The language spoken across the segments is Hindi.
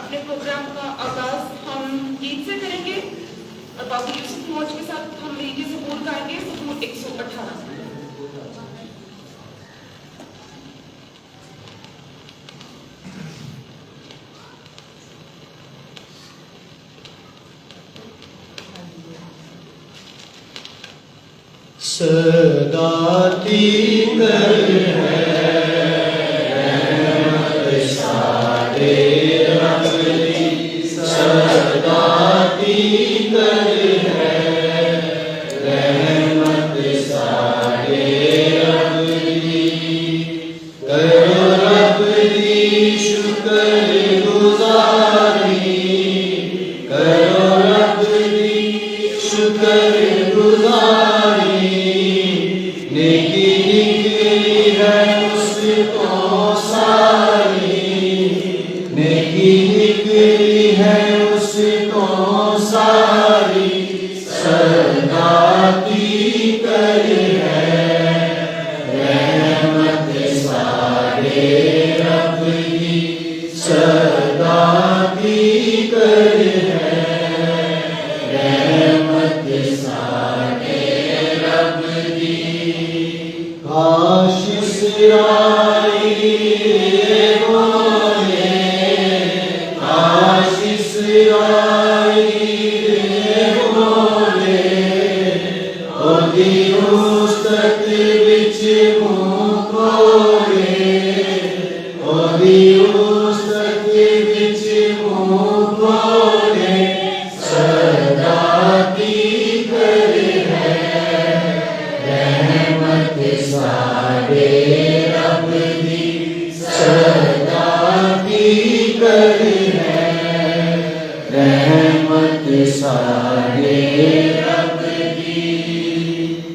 अपने प्रोग्राम का आगाज हम गीत से करेंगे और बाबू यूसुफ मौज के साथ हम लीजिए सबूर गाएंगे सबूर 118। सदाती कर है सारे रबदी, सदाती कर है रहमत सारे रबदी। करो रबदी शुक्र गुजारी, करो रबदी शुक्र गुजारी। नेकी निकली है उसको सारी, नेकी निकली है उसको सारी। सदाती कर है रहमत सारे रबदी, सदाती कर है रहमत सारे रबदी। काश इसराई बोले, काश इसराई बोले, ओदी उस्तक विच मुँह खोले, ओदी उस्तक विच मुँह खोले। सदाती कर है रहमत सारे रबदी, सदाती कर है रहमत सारे रबदी।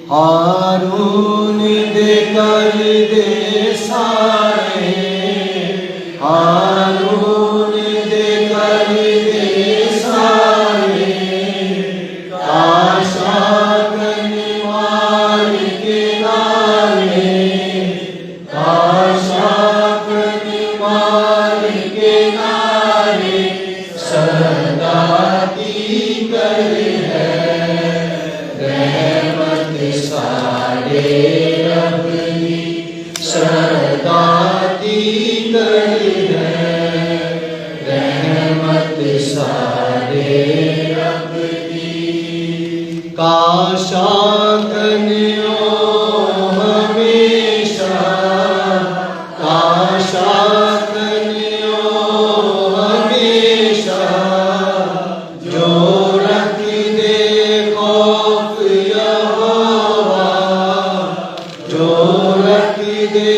हारून दे कर दे सारे, हारून दे कर दे सारे। आशा करने वाले के नारे, आशा करने वाले के नारे। सदाती कर है रहमत सारे रबदी, सदाती कर है रहमत सारे रबदी। काशा कन्यो हमेशा, काशा कन्यो हमेशा। जो रख दे खौफ यहोवा, जो रख दे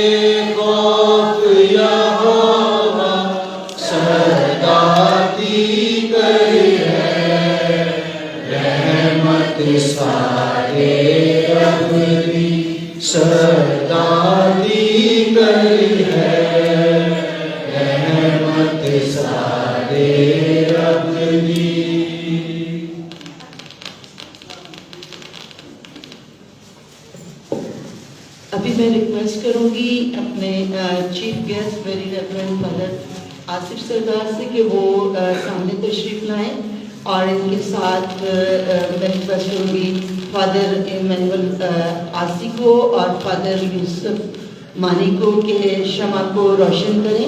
खौफ यहोवा। सदाती कर है रहमत सारे रबदी, सदाती कर है रहमत सारे रबदी। अभी मैं रिक्वेस्ट करूंगी अपने chief guest very reverend father Asif Sardar से कि वो सामने तशरीफ लाएं और इनके साथ मैं रिक्वेस्ट करूंगी फादर इमैनुअल आसी को और फादर यूसुफ मानी को के शमा को रोशन करें।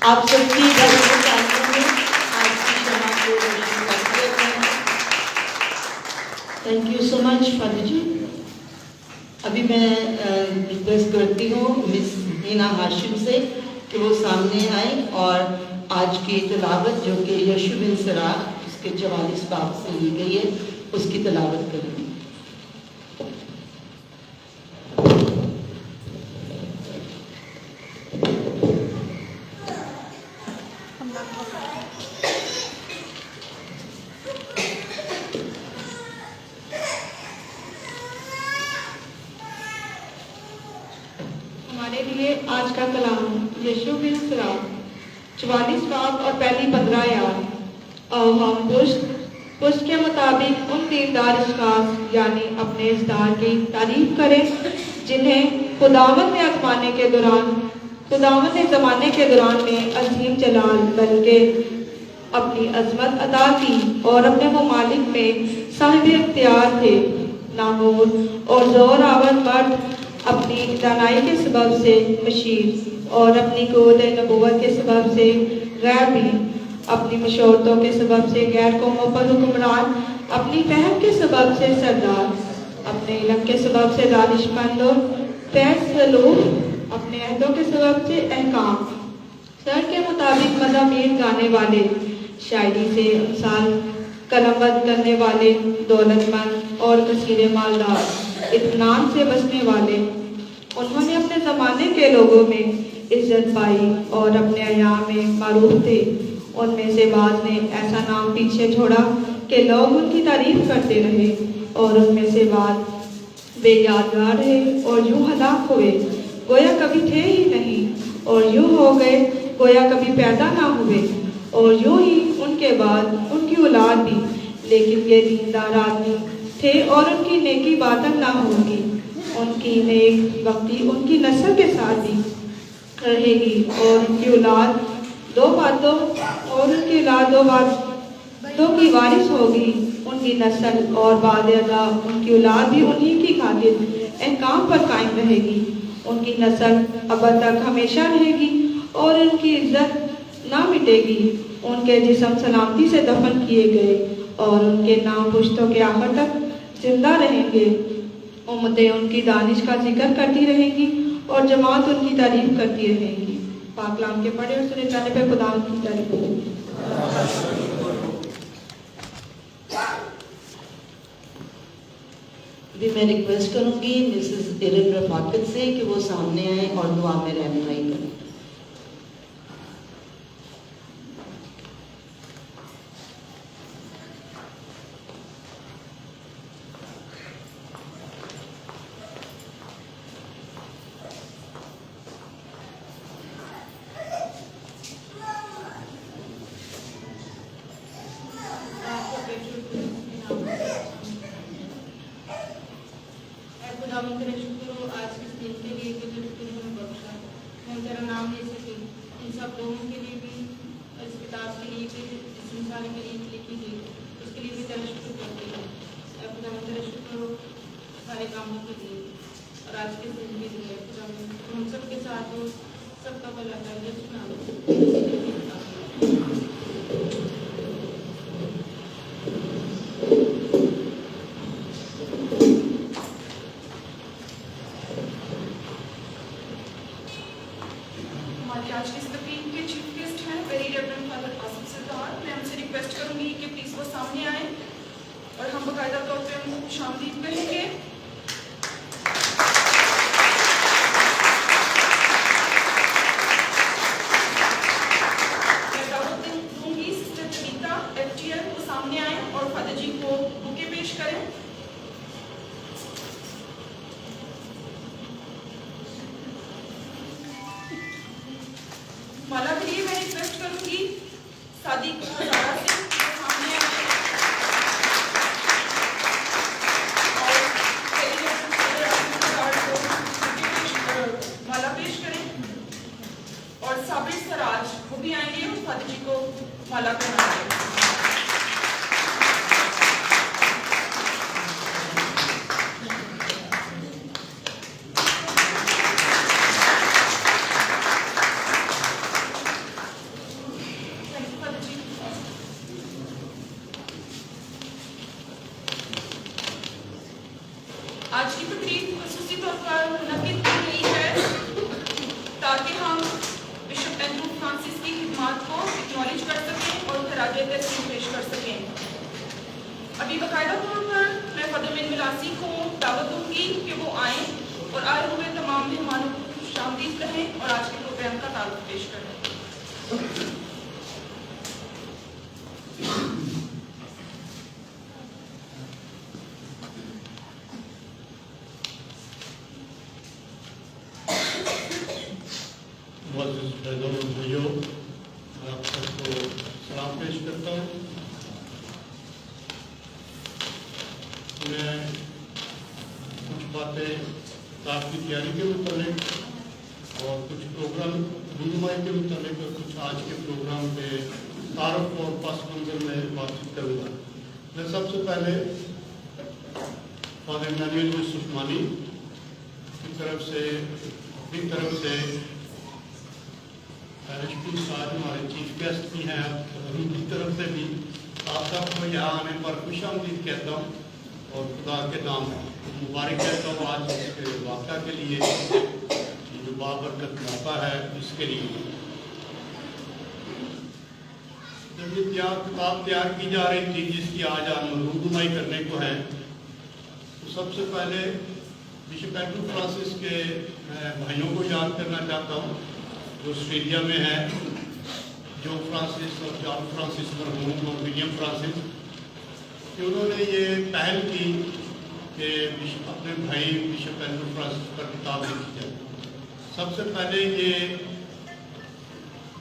आप सबकी thank you so much father ji. अभी मैं रिक्वेस्ट करती हूँ मिस हीना हाशिम से कि वो सामने आए और आज की तिलावत जो कि यशू बिन सराह उसके 44 बाब से ली गई है उसकी तिलावत करेंगे। हमारे लिए आज का कलाम यशू बिन सराह 44 बाब और पहली 15 आयत। हम पुष्ट के मुताबिक उन दीनदार अशखास यानी अपने इज़्ज़ार की तारीफ करें जिन्हें खुदावंद ने ज़माने के दौरान में अजीम जलाल बल्कि अपनी अजमत अदा की और अपने ममालिक में साहिब इख्तियार थे। नामूर और ज़ोर आवर मर्द अपनी दानाई के सबब से मशीर और अपनी क़ुव्वत नबुव्वत के सबब से गैबी, अपनी मशौरतों के सबब से गैर कौमों पर हुक्मरान, अपनी फहम के सबब से सरदार, अपने इल्म के सबब से दानिशमंद और फैसलूफ, अपने अहदों के सबब से अहकाम, सर के मुताबिक मज़ामीर गाने वाले, शायरी से अमसाल कलमबंद करने वाले, दौलतमंद और कसीरे मालदार, इत्मीनान से बसने वाले। उन्होंने अपने ज़माने के लोगों में इज्जत पाई और अपने अयाम में मारूफ थे। उनमें से बाद ने ऐसा नाम पीछे छोड़ा कि लोग उनकी तारीफ करते रहे और उनमें से बाद बेयादगार रहे और यूं हलाक हुए गोया कभी थे ही नहीं और यूं हो गए गोया कभी पैदा ना हुए और यूं ही उनके बाद उनकी औलाद भी, लेकिन ये दीनदार आदमी थे और उनकी नेकी बातन ना होगी। उनकी नेक वक्ती उनकी नस्ल के साथ भी रहेगी और उनकी औलाद दो बातों की वारिस होगी। उनकी नस्ल और बाद अदा उनकी औलाद भी उन्हीं की खातिर अहकाम पर कायम रहेगी। उनकी नस्ल अब तक हमेशा रहेगी और उनकी इज्जत ना मिटेगी। उनके जिस्म सलामती से दफन किए गए और उनके नाम पुश्तों के आखिर तक जिंदा रहेंगे। उम्मतें उनकी दानिश का जिक्र करती रहेंगी और जमात उनकी तारीफ करती रहेंगी। पाकलाम के पढ़े और सुने जाने पर खुदा की तारीफ होगी। भी मैं रिक्वेस्ट करूंगी मिसेस इरम रफाकत से कि वो सामने आए और दुआ में रहनुमाई करें। आज की तकरीब खुसूसी तौर पर मुनक्किद की गई है ताकि हम बिशप एंड्रू फ्रांसिस की खिदमत को एक्नॉलेज कर सकें और खराज तहसीन पेश कर सकें। अभी बाकायदा तौर पर मैं फदमिन मिलासी को दावत दूंगी कि वो आएँ और आए हुए तमाम मेहमानों को खुशामदीद करें और आज के प्रोग्राम का तारुफ पेश करें। आप सबको सलाम पेश करता हूँ। बातें किताब की तैयारी के मुताबिक और कुछ प्रोग्राम रूनुमाई के मुताबिक और कुछ आज के प्रोग्राम पे तारफ और पस मंजर में बातचीत करूँगा। मैं सबसे पहले फादर इमैनुअल यूसुफ मानी की तरफ से अपनी तरफ से साथ हमारे चीफ गेस्ट भी हैं, उनकी तरफ से भी आप सबको यहाँ आने पर खुशामदीद कहता हूँ और खुदा के नाम मुबारक कहता हूँ आज इसके वाक़ा के लिए, जो बाबरकत मौका है इसके लिए। जब ये किताब तैयार की जा रही थी जिसकी आज हम रूनुमाई करने को है, तो सबसे पहले बिशप एंड्रू फ्रांसिस के भाइयों को याद करना चाहता हूँ जो ऑस्ट्रेलिया में है, जो फ्रांसिस और जॉन फ्रांसिस मरहूम और विलियम फ्रांसिस, कि उन्होंने ये पहल की कि अपने भाई बिशप एंड्रू फ्रांसिस पर किताब लिखी जाए। सबसे पहले ये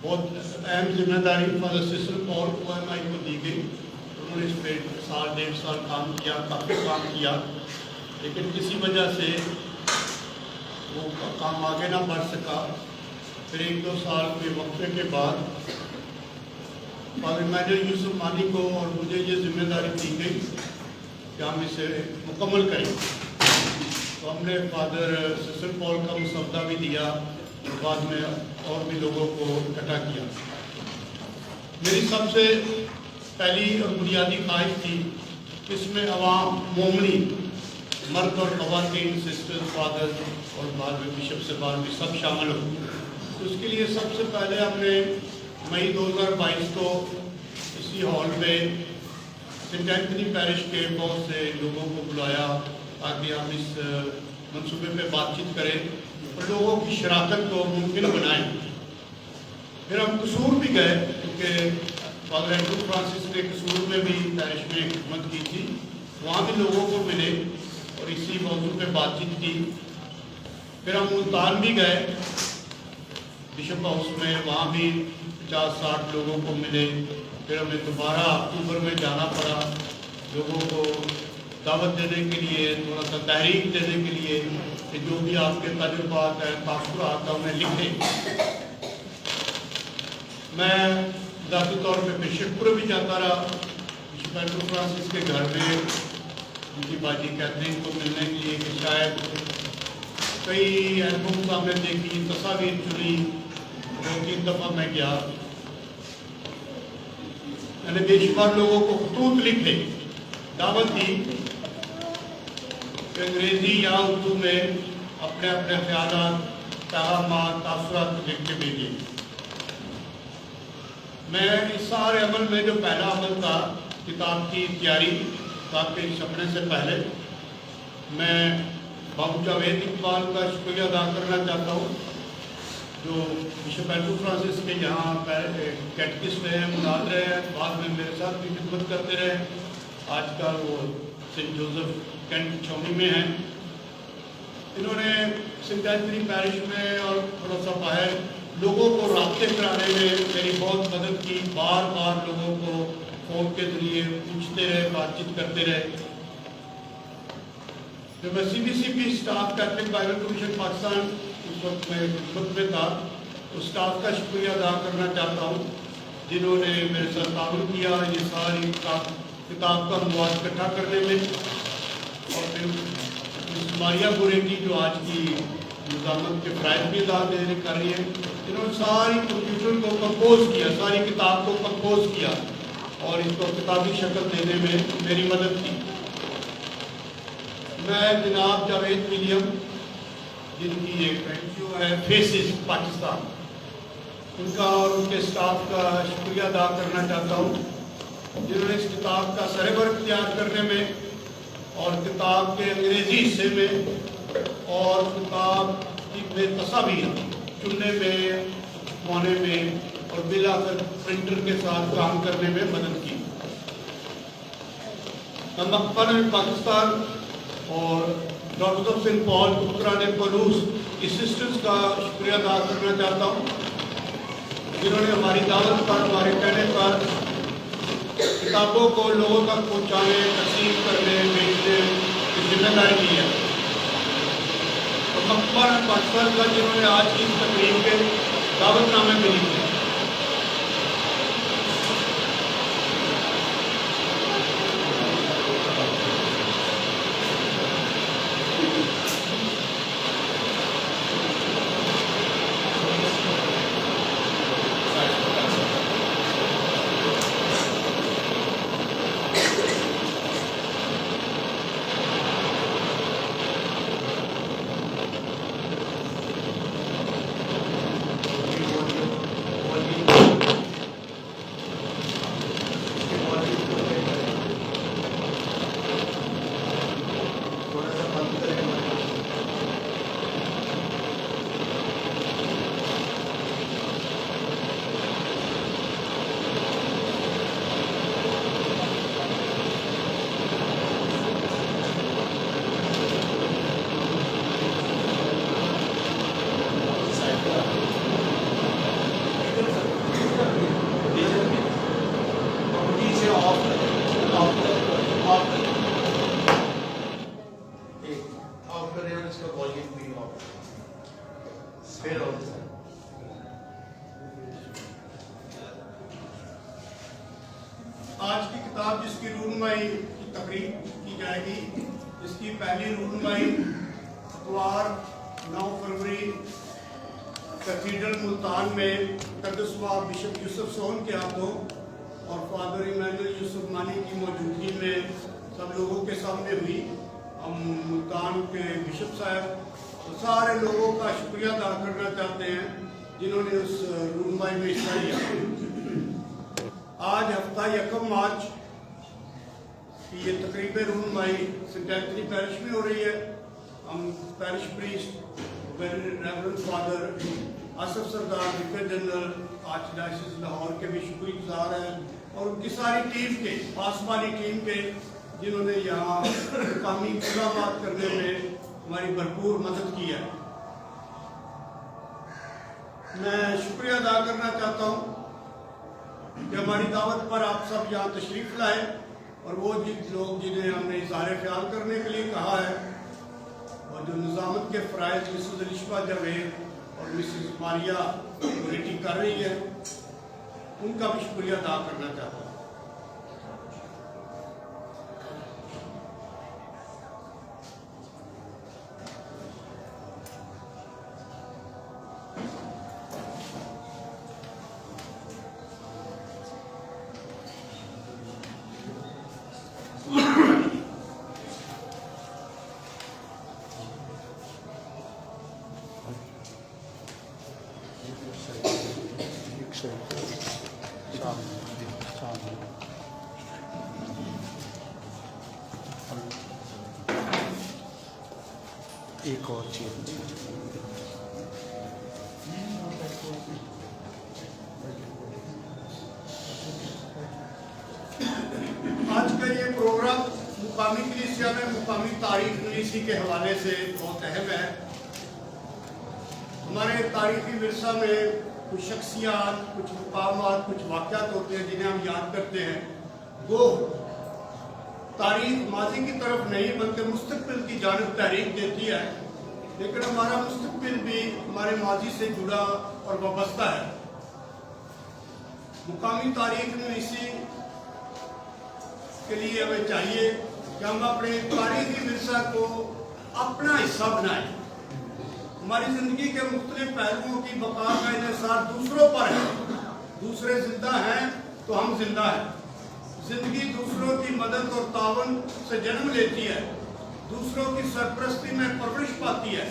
बहुत अहम जिम्मेदारी फादर सिस्टर पॉल कोएमाई को दी गई। उन्होंने इस पर साल डेढ़ साल काम किया, काफ़ी काम किया, लेकिन किसी वजह से वो काम आगे ना बढ़ सका। फिर 1-2 साल के वक्फे के बाद फादर इमैनुअल यूसुफ मानी को और मुझे ये जिम्मेदारी दी गई कि हम इसे मुकम्मल करें। तो हमने फादर सिस्टर पॉल का मुसवदा भी दिया और बाद में और भी लोगों को इकट्ठा किया। मेरी सबसे पहली और बुनियादी ख्वाहिश थी कि इसमें अवाम, मोमनी, मर्द और ख़वातीन, सिस्टर्स, फादर और बाद में बिशप से बाद में सब शामिल हो। तो उसके लिए सबसे पहले हमने मई 2022 को इसी हॉल में सेंट एंथनी पैरिश के बहुत से लोगों को बुलाया ताकि हम इस मंसूबे पे बातचीत करें और लोगों की शराकत को मुमकिन बनाएं। फिर हम कसूर भी गए क्योंकि फादर एंड्रू फ्रांसिस ने कसूर में भी पैरिश में खिदमत की थी, वहाँ भी लोगों को मिले और इसी मौजू पे बातचीत की। फिर हम मुल्तान भी गए बिशप हाउस में, वहाँ भी 50-60 लोगों को मिले। फिर हमें दोबारा अक्टूबर में जाना पड़ा लोगों को दावत देने के लिए, थोड़ा सा तहरीक देने के लिए कि जो भी आपके तजुर्बात हैं, तासुरात हैं, उन्हें लिखें। मैं ज़ाती तौर पे बेशकपुर भी जाता रहा बिशप एंड्रू फ्रांसिस के घर में उनकी बाजी कैथरीन को मिलने के लिए कि शायद कई एल्बम सामने देखी, तस्वीर चुनी, 2-3 दफ़ा मैं गया। मैंने बेशुमार लोगों को खतूत लिखे, दावत दी कि अंग्रेज़ी या उर्दू में अपने अपने ख्यालात, पैगामात, तासुरात लिख के भेजिए। मैं इस सारे अमल में जो पहला अमल था किताब की तैयारी, किताब के छपने से पहले मैं बाबू जावेद इकबाल का शुक्रिया अदा करना चाहता हूँ जो बिशप एंड्रू फ्रांसिस के यहाँ कैटकिस्ट रहे, मुनाद रहे हैं, बाद में मेरे साथ भी खिदमत करते रहे। आजकल वो सेंट जोसेफ कैंट छावनी में हैं। इन्होंने सेंट एंथनी पैरिश में और थोड़ा सा बाहर लोगों को राब्ते कराने में मेरी बहुत मदद की। बार बार लोगों को फ़ोन के जरिए पूछते रहे, बातचीत करते रहे। जब मैं CBCP staff Catholic Bible commission Pakistan उस वक्त मैं खिदमत में था, उस स्टाफ का शुक्रिया अदा करना चाहता हूँ जिन्होंने मेरे साथ ताउन किया ये सारी किताब का मवाद इकट्ठा करने में। और फिर मारिया बुरे की जो आज की निज़ामत के फ़राइज़ भी अदा देने कर रही है, इन्होंने सारी कंप्यूटर को कंपोज किया, सारी किताब को कंपोज किया और इसको किताबी शक्ल देने में मेरी मदद की। मैं जनाब जावेद विलियम जिनकी एक एनजीओ है फेसिस पाकिस्तान, उनका और उनके स्टाफ का शुक्रिया अदा करना चाहता हूँ जिन्होंने इस किताब का सरवर्क तैयार करने में और किताब के अंग्रेज़ी हिस्से में और किताब में तस्वीर चुनने में, छुपाने में और बिलाकर प्रिंटर के साथ काम करने में मदद की। मैं मकबरा पाकिस्तान और डॉक्टर ऑफ सेंट पॉल कुकरान पलूस असिस्टेंट्स का शुक्रिया अदा करना चाहता हूँ जिन्होंने हमारी दावत पर, हमारे कहने पर किताबों को लोगों तक पहुँचाने, तकसीम करने, बेचने की जिम्मेदारी ली है। मकबर पटवर का जिन्होंने आज की इस तकरीब के दावतनामे में लिखे। आज की किताब जिसकी रूनुमाई की तकरीब की जाएगी, इसकी पहली रूनुमाई इतवार 9 फरवरी कैथीड्रल मुल्तान में मुक़द्दस बिशप यूसुफ सोहन के हाथों और फादर इमैनुअल यूसुफ मानी की मौजूदगी में सब लोगों के सामने हुई। हम मुल्तान के बिशप साहब और सारे लोगों का शुक्रिया अदा करना चाहते हैं जिन्होंने उस रूनुमाई में हिस्सा लिया। आज हफ्ता 1 मार्च की ये तकरीब रूनुमाई सेंट एंथनी पैरिश में हो रही है। हम parish priest reverend father Asif Sardar vicar general archdiocese Lahore के भी शुक्रगुजार हैं और उनकी सारी टीम के, पासवानी टीम के, जिन्होंने यहाँ मुकामी इंतजामात करने में हमारी भरपूर मदद की है। मैं शुक्रिया अदा करना चाहता हूँ कि हमारी दावत पर आप सब यहाँ तशरीफ लाए और वो लोग जिन्हें हमने इज़हार ख्याल करने के लिए कहा है और जो निज़ामत के फ़राइज़ मिसेस रिश्वा जावेद और मिसेस मारिया रेटिंग कर रही है, उनका भी शुक्रिया अदा करना चाहता हूँ। एक और चीज आज का ये प्रोग्राम मुकामी कलीसिया में मुकामी तारीख नवीसी के हवाले से बहुत अहम है। हमारे तारीखी विरसा में कुछ शख्सियात, कुछ मुकामात, कुछ वाक़यात होते हैं जिन्हें हम याद करते हैं। वो तारीख माजी की तरफ नहीं बल्कि मुस्तकबिल की जानिब तहरीक देती है, लेकिन हमारा मुस्तकबिल भी हमारे माजी से जुड़ा और वाबस्ता है। मुकामी तारीख नवीसी के लिए हमें चाहिए कि हम अपने तारीखी विरसा को अपना हिस्सा बनाएं। हमारी जिंदगी के मुख्तलिफ पहलुओं की बका का इन्हिसार दूसरों पर है। दूसरे जिंदा हैं तो हम जिंदा हैं। जिंदगी दूसरों की मदद और तावन से जन्म लेती है, दूसरों की सरपरस्ती में परवरिश पाती है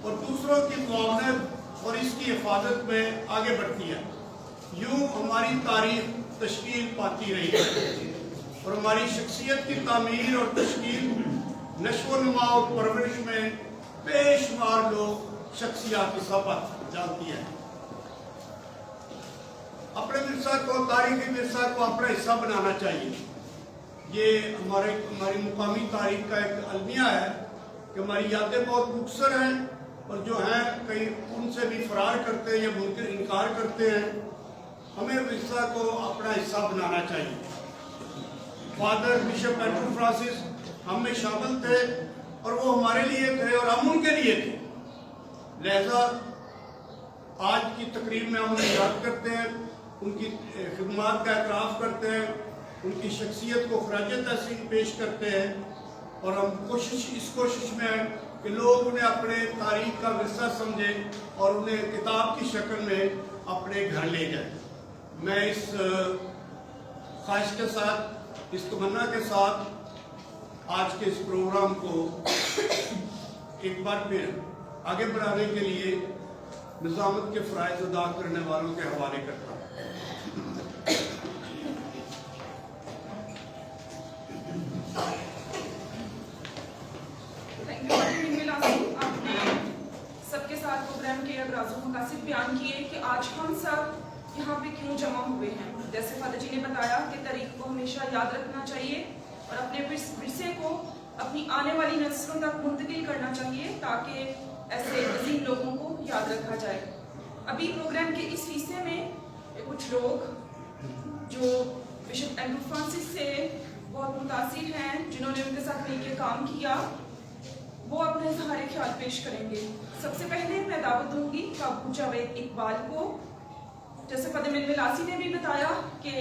और दूसरों की मुआवनत और इसकी हिफाजत में आगे बढ़ती है। यूं हमारी तारीख तश्कील पाती रही है और हमारी शख्सियत की तामीर और तश्कील, नश्व नुमा और परवरिश में बेशुमार लोग शख्सियत की सबक डालती है। अपने विरसा को, तारीखी विरसा को अपना हिस्सा बनाना चाहिए। ये हमारी मुकामी तारीख का एक अलमिया है कि हमारी यादें बहुत मुख्तसर हैं और जो हैं कई उनसे भी फरार करते हैं या मुनकर इनकार करते हैं। हमें विरसा को अपना हिस्सा बनाना चाहिए। फादर बिशप एंड्रू फ्रांसिस हम में शामिल थे और वो हमारे लिए थे और हम उनके लिए थे। लिहाजा आज की तकरीब में हम याद करते हैं, उनकी खिदमत का एतराफ़ करते हैं, उनकी शख्सियत को खराज तहसीन पेश करते हैं और हम इस कोशिश में हैं कि लोग उन्हें अपने तारीख का विरसा समझें और उन्हें किताब की शक्ल में अपने घर ले जाएं। मैं इस ख्वाहिश के साथ, इस तमन्ना के साथ आज के इस प्रोग्राम को एक बार फिर आगे बढ़ाने के लिए निज़ामत के फ़राइज़ अदा करने वालों के हवाले करता हूँ। आपने सबके साथ प्रोग्राम के अगराज़ मकासद बयान किए कि आज हम सब यहाँ पे क्यों जमा हुए हैं। जैसे फादर जी ने बताया कि तारीख को हमेशा याद रखना चाहिए और अपने विरसे को अपनी आने वाली नस्लों तक मुंतकिल करना चाहिए ताकि ऐसे अजीम लोगों को याद रखा जाए। अभी प्रोग्राम के इस हिस्से में कुछ लोग जो बिशप एंड्रू फ्रांसिस से बहुत मुतासिर हैं, जिन्होंने उनके साथ मिलकर काम किया, वो अपने इज़हार ख्याल पेश करेंगे। सबसे पहले मैं दावत दूंगी बाबू जावेद इकबाल को। जैसे फादर मिलासी ने भी बताया कि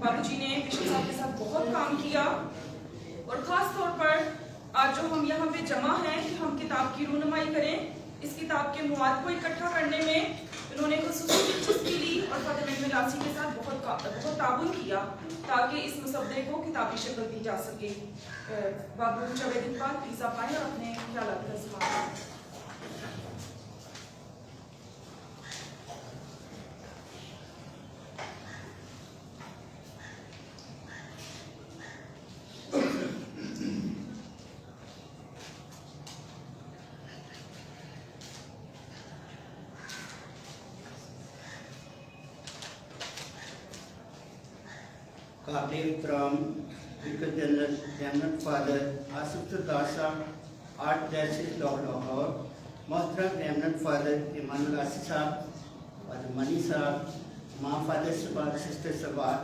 बाबूजी ने बिशप साहब के साथ बहुत काम किया और ख़ास तौर पर आज जो हम यहाँ पे जमा हैं कि हम किताब की रूनुमाई करें, इस किताब के मवाद को इकट्ठा करने में उन्होंने खुसूसी दिलचस्पी ली और फादर मिलासी के साथ बहुत ताउन किया ताकि इस मुसद्दे को किताबी शक्ल दी जा सके। बाबू जावेद इकबाल प्लीज आप आए और अपने ख्यालात का इज़हार करें। काबिल-ए-इहतराम जनरल फादर आसिफ सरदार साहब, आर्ट डायसिस लाहौर, मोहतरम लेफ्टिनेंट फादर इमानुल आसिफ साहब, फादर मनी साहब, माँ फादर साहब, सिस्टर साहब,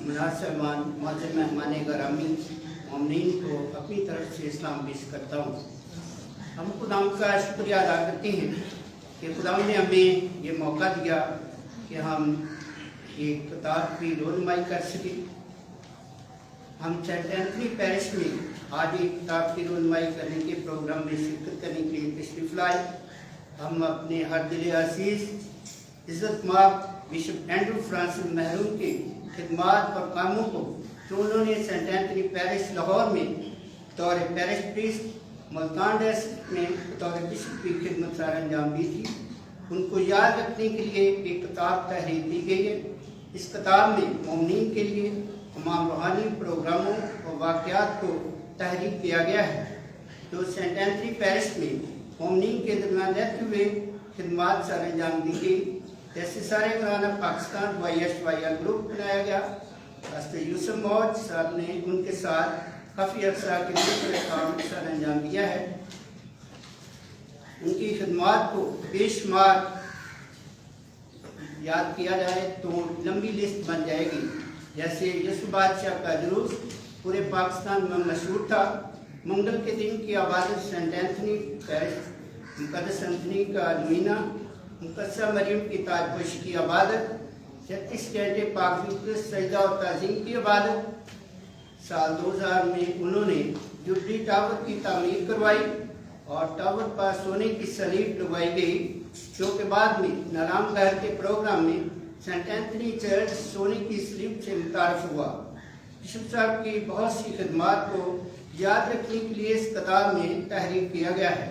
मुनासमान मौजूद मेहमान गरामी मोमिनीन को अपनी तरफ से इस्लाम पेश करता हूँ। हम खुदा का शुक्रिया अदा करते हैं कि खुदा ने हमें ये मौका दिया कि हम एक किताब की रोनुमाई कर सके। हम सेंट एंथनी पैरिश में आज एक किताब की रोनुमाई करने के प्रोग्राम में शिरकत करने के लिए तशरीफ लाए। हम अपने हर दिल असीस इज़्ज़त माब बिशप एंड्रू फ्रांसिस महरूम के खिदमात और कामों को जो उन्होंने सेंट एंथनी पैरिश लाहौर में तौर पैरिश प्रीस्ट, मुल्तान डिस्ट्रिक्ट में तौर बिशप की खिदमत सर अंजाम दी थी, उनको याद रखने के लिए एक किताब तहरीर दी गई है। इस किताब में मोमिनीन के लिए तमाम रूहानी प्रोग्रामों और वाक़यात को तहरीर किया गया है जो सेंट एंथनी पैरिश में मोमिनीन के दरमियान रहते हुए खिदमात सर अंजाम दी गई। जैसे सारे घराना पाकिस्तान YSYL ग्रुप बनाया गया, रास्ते यूसुफ मौज साहब ने उनके साथ काफ़ी अर्सा के लिए काम सर अंजाम दिया है। उनकी खिदमात को बेशुमार याद किया जाए तो लंबी लिस्ट बन जाएगी। जैसे यसु बादशाह का जुलूस पूरे पाकिस्तान में मशहूर था। मंगल के दिन की आबादत सेंट एंथनी पैरिश, मुकद्दस एंथनी का लुइना, मुकद्दसा मरियम की ताजपोशी की आबादत, 36 घंटे पाक सजदा और ताज़ीम की आबादत। साल 2000 में उन्होंने जुबली टावर की तामीर करवाई और टावर पर सोने की सलीब लगवाई गई, जो कि बाद में नाराम घर के प्रोग्राम में सेंट एंथनी चर्च सोने की सलीब से मुतारफ हुआ। बिशप साहब की बहुत सी खिदमात को याद रखने के लिए इस किताब में तहरीर किया गया है।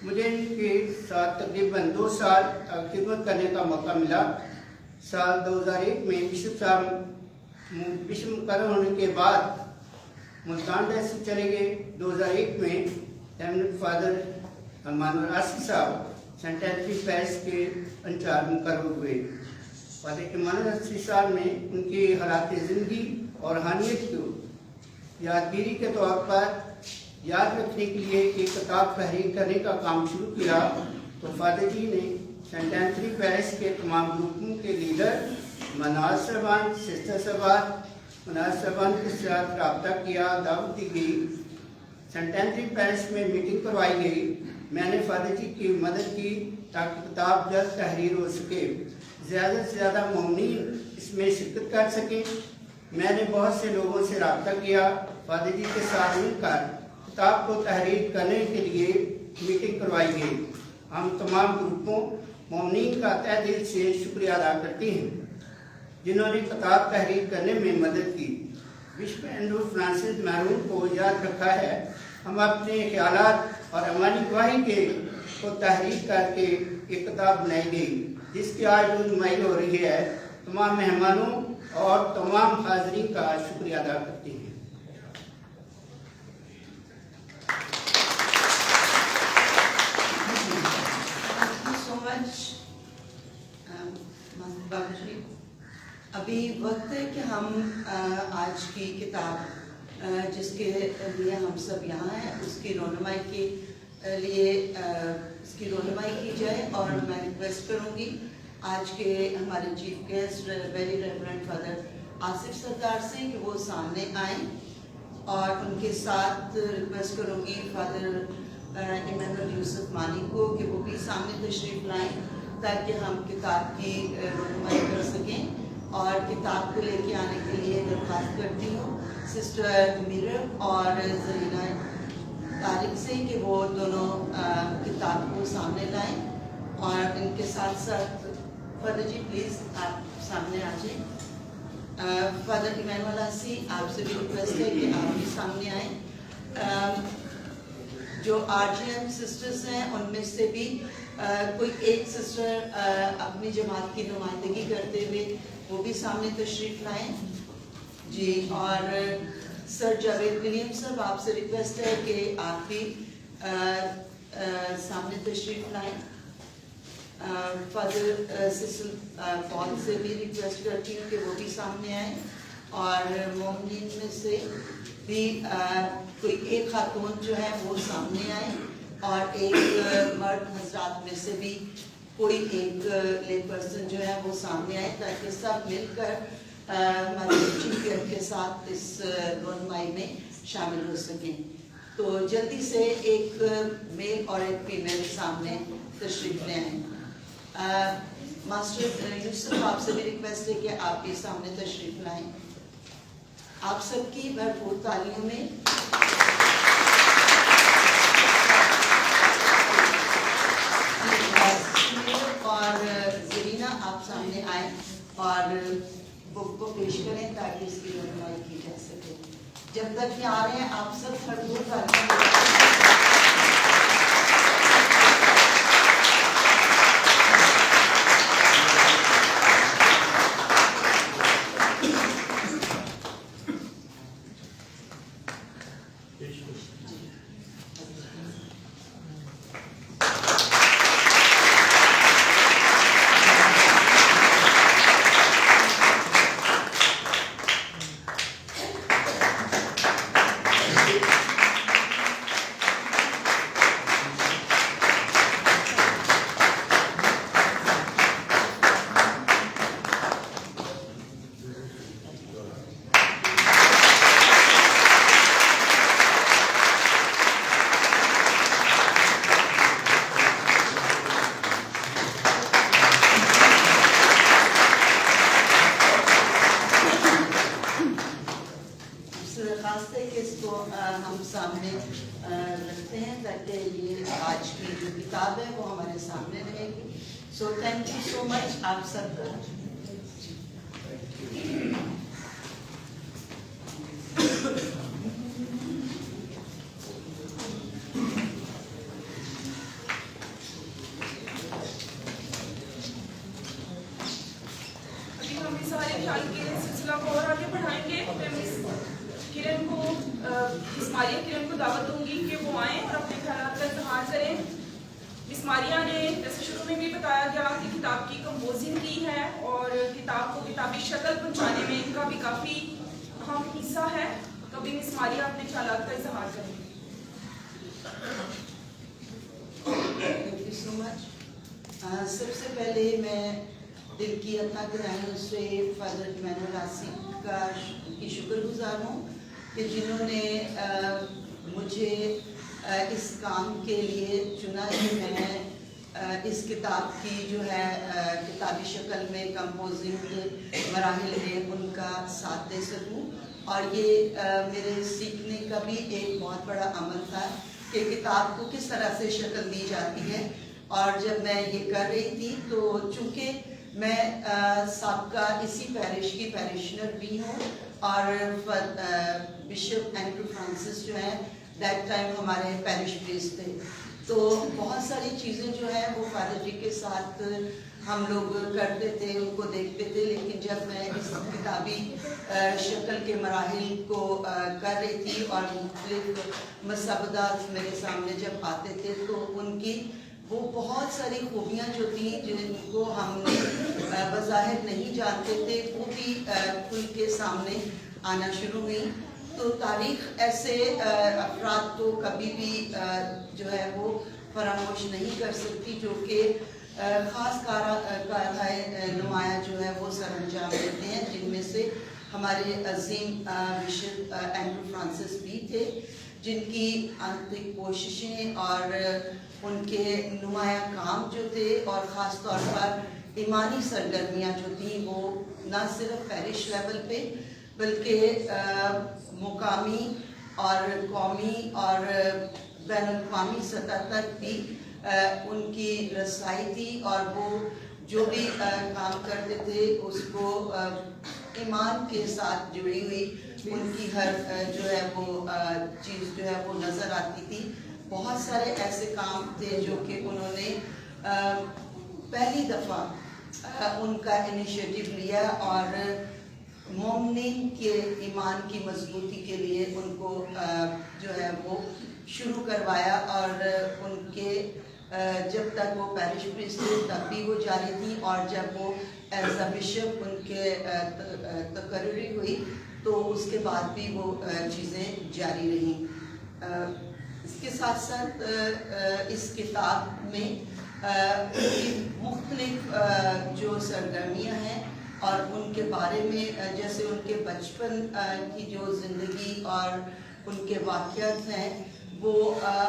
मुझे इनके साथ तकरीबन 2 साल खिदमत करने का मौका मिला। साल 2001 में बिशप साहब बिशप मुकर्रर होने के बाद मुल्तान से चले गए। 2001 में लेफ्टिनेंट फादर इमानुल आसिफ साहब सेंट एंथनी पैरिश के इंचार्ज मुकर्रर हुए। फादर इमानुल आसिफ साहब ने उनकी हालात ज़िंदगी और रूहानियत को यादगिरी के तौर पर याद रखने के लिए एक किताब तहरीर करने का काम शुरू किया। तो फादर जी ने सेंट एंथनी पैरिश के तमाम ग्रुपों के लीडर मनाज साहबान, सिस्टर साहबान, मनाज साहबान के साथ रब्ता किया, दावत दी गई। सेंट एंथनी पैरिश में मीटिंग करवाई गई मैंने फादर जी की मदद की ताकि किताब जल्द तहरीर हो सके, ज़्यादा से ज़्यादा मौमीन इसमें शिरकत कर सकें। मैंने बहुत से लोगों से रब्ता किया, फादर जी के साथ मिलकर किताब को तहरीर करने के लिए मीटिंग करवाई गई। हम तमाम ग्रुपों मौमीन का तहे दिल से शुक्रिया अदा करते हैं जिन्होंने किताब तहरीर करने में मदद की। बिशप एंड्रू फ्रांसिस मैरून को याद रखा है। हम अपने ख्यालात और हमारी गवाही के को तहरीर करके एक किताब बनाई गई जिसकी आज नुमाई हो रही है। तमाम मेहमानों और तमाम हाजरीन का शुक्रिया अदा करते हैं। बाबूजी, अभी वक्त है कि हम आज की किताब जिसके लिए हम सब यहाँ हैं उसकी रोनुमाई के लिए इसकी रोनुमाई की जाए। और मैं रिक्वेस्ट करूँगी आज के हमारे chief guest very reverend father Asif Sardar से कि वो सामने आएँ, और उनके साथ रिक्वेस्ट करूँगी फादर इमानुएल यूसुफ मानी को कि वो भी सामने तशरीफ लाएँ ताकि हम किताब की रोनुमाई कर सकें। और किताब को लेके आने के लिए दरख्वास्त करती हूँ सिस्टर मीरर और जरीना तारिक से कि वो दोनों किताब को सामने लाएं। और इनके साथ साथ फादर जी प्लीज़ आप सामने आ जाएं। फादर इमानुएल आसी, आपसे भी रिक्वेस्ट है कि आप भी सामने आएँ। जो आरजीएम सिस्टर्स हैं उनमें से भी कोई एक सिस्टर अपनी जमात की नुमाइंदगी करते हुए वो भी सामने तशरीफ लाएं जी। और सर जावेद विलियम साहब, आपसे रिक्वेस्ट है कि आप भी सामने तशरीफ लाएं। फादर सिसिल पॉल से भी रिक्वेस्ट करती हूँ कि वो भी सामने आए। और मोमिन में से भी कोई एक खातून जो है वो सामने आए, और एक मर्द हजरात में से भी कोई एक ले पर्सन जो है वो सामने आए ताकि सब मिलकर हमारे चीफ गेस्ट के साथ इस रोनुमाई में शामिल हो सकें। तो जल्दी से एक मेल और एक फीमेल सामने तशरीफ ले आए। मास्टर यूसुफ, आपसे भी रिक्वेस्ट है कि आप भी सामने तशरीफ लाएं। आप सबकी भरपूर तालियों में और जरीना आप सामने आए और बुक को पेश करें ताकि इसकी रोनुमाई की जा सके। जब तक ये आ रहे हैं आप सब भरपूर तालियों हम सामने रखते हैं ताकि ये आज की जो किताब है वो हमारे सामने रहेगी। So thank you so much आप सबका। अभी हम इस हमारे ख्याल के सिलसिला को और आगे बढ़ाएंगे। मैं मिस किरण को मिस मारिया किरण को दावत दूंगी कि वो आएँ और अपने ख्यालात का इज़हार करें। मिस मारिया ने जैसे शुरू में भी बताया गया कि किताब की कंपोजिंग की है और किताब को किताबी शक्ल पहुंचाने में इनका भी काफ़ी अहम हिस्सा है। तो अभी मिस मारिया अपने ख्यालात का इज़हार करेंगे। Thank you so much. सबसे पहले मैं दिल की अता गहराइयों से फादर इमानुएल आसी की शुक्रगुजार हूँ कि जिन्होंने मुझे इस काम के लिए चुना कि मैं इस किताब की जो है किताबी शक्ल में कंपोजिंग के मराहिल हैं उनका साथ दे सकूं। और ये मेरे सीखने का भी एक बहुत बड़ा अमल था कि किताब को किस तरह से शक्ल दी जाती है। और जब मैं ये कर रही थी तो चूँकि मैं साबका इसी पैरिश की पैरिशनर भी हूँ और बिशप एंड्रू फ्रांसिस जो है दैट टाइम हमारे पैरिश प्रीस्ट थे, तो बहुत सारी चीज़ें जो है वो फादर जी के साथ हम लोग करते थे, उनको देखते थे। लेकिन जब मैं इस किताबी शक्ल के मराहिल को कर रही थी और मुख्तलिफ मसबदात मेरे सामने जब आते थे तो उनकी वो बहुत सारी खूबियाँ जो थी जिनको हमने बज़ाहिर नहीं जानते थे वो भी खुल के सामने आना शुरू हुई। तो तारीख़ ऐसे अफराद को कभी भी जो है वो फरामोश नहीं कर सकती जो कि ख़ास कारनाए नुमाया जो है वो सर अंजाम देते हैं, जिनमें से हमारे अजीम बिशप एंड्रू फ्रांसिस भी थे, जिनकी आंतरिक कोशिशें और उनके नुमाया काम जो थे और ख़ास तौर पर ईमानी सरगर्मियाँ जो थी वो न सिर्फ पैरिश लेवल पे बल्कि मुकामी और कौमी और बैनुल-अक़वामी सतह तक भी उनकी रसाई थी। और वो जो भी काम करते थे उसको ईमान के साथ जुड़ी हुई उनकी हर जो है वो चीज़ जो है वो नज़र आती थी। बहुत सारे ऐसे काम थे जो कि उन्होंने पहली दफ़ा उनका इनिशिएटिव लिया और मोमिन के ईमान की मजबूती के लिए उनको जो है वो शुरू करवाया। और उनके जब तक वो पैरिश प्रीस्ट थे तब भी वो जारी थी, और जब वो एज अ बिशप उनके तकर्री हुई तो उसके बाद भी वो चीज़ें जारी रहीं। इसके साथ साथ इस किताब में मुख्तलिफ जो सरगर्मियाँ हैं और उनके बारे में जैसे उनके बचपन की जो ज़िंदगी और उनके वाक़यात हैं वो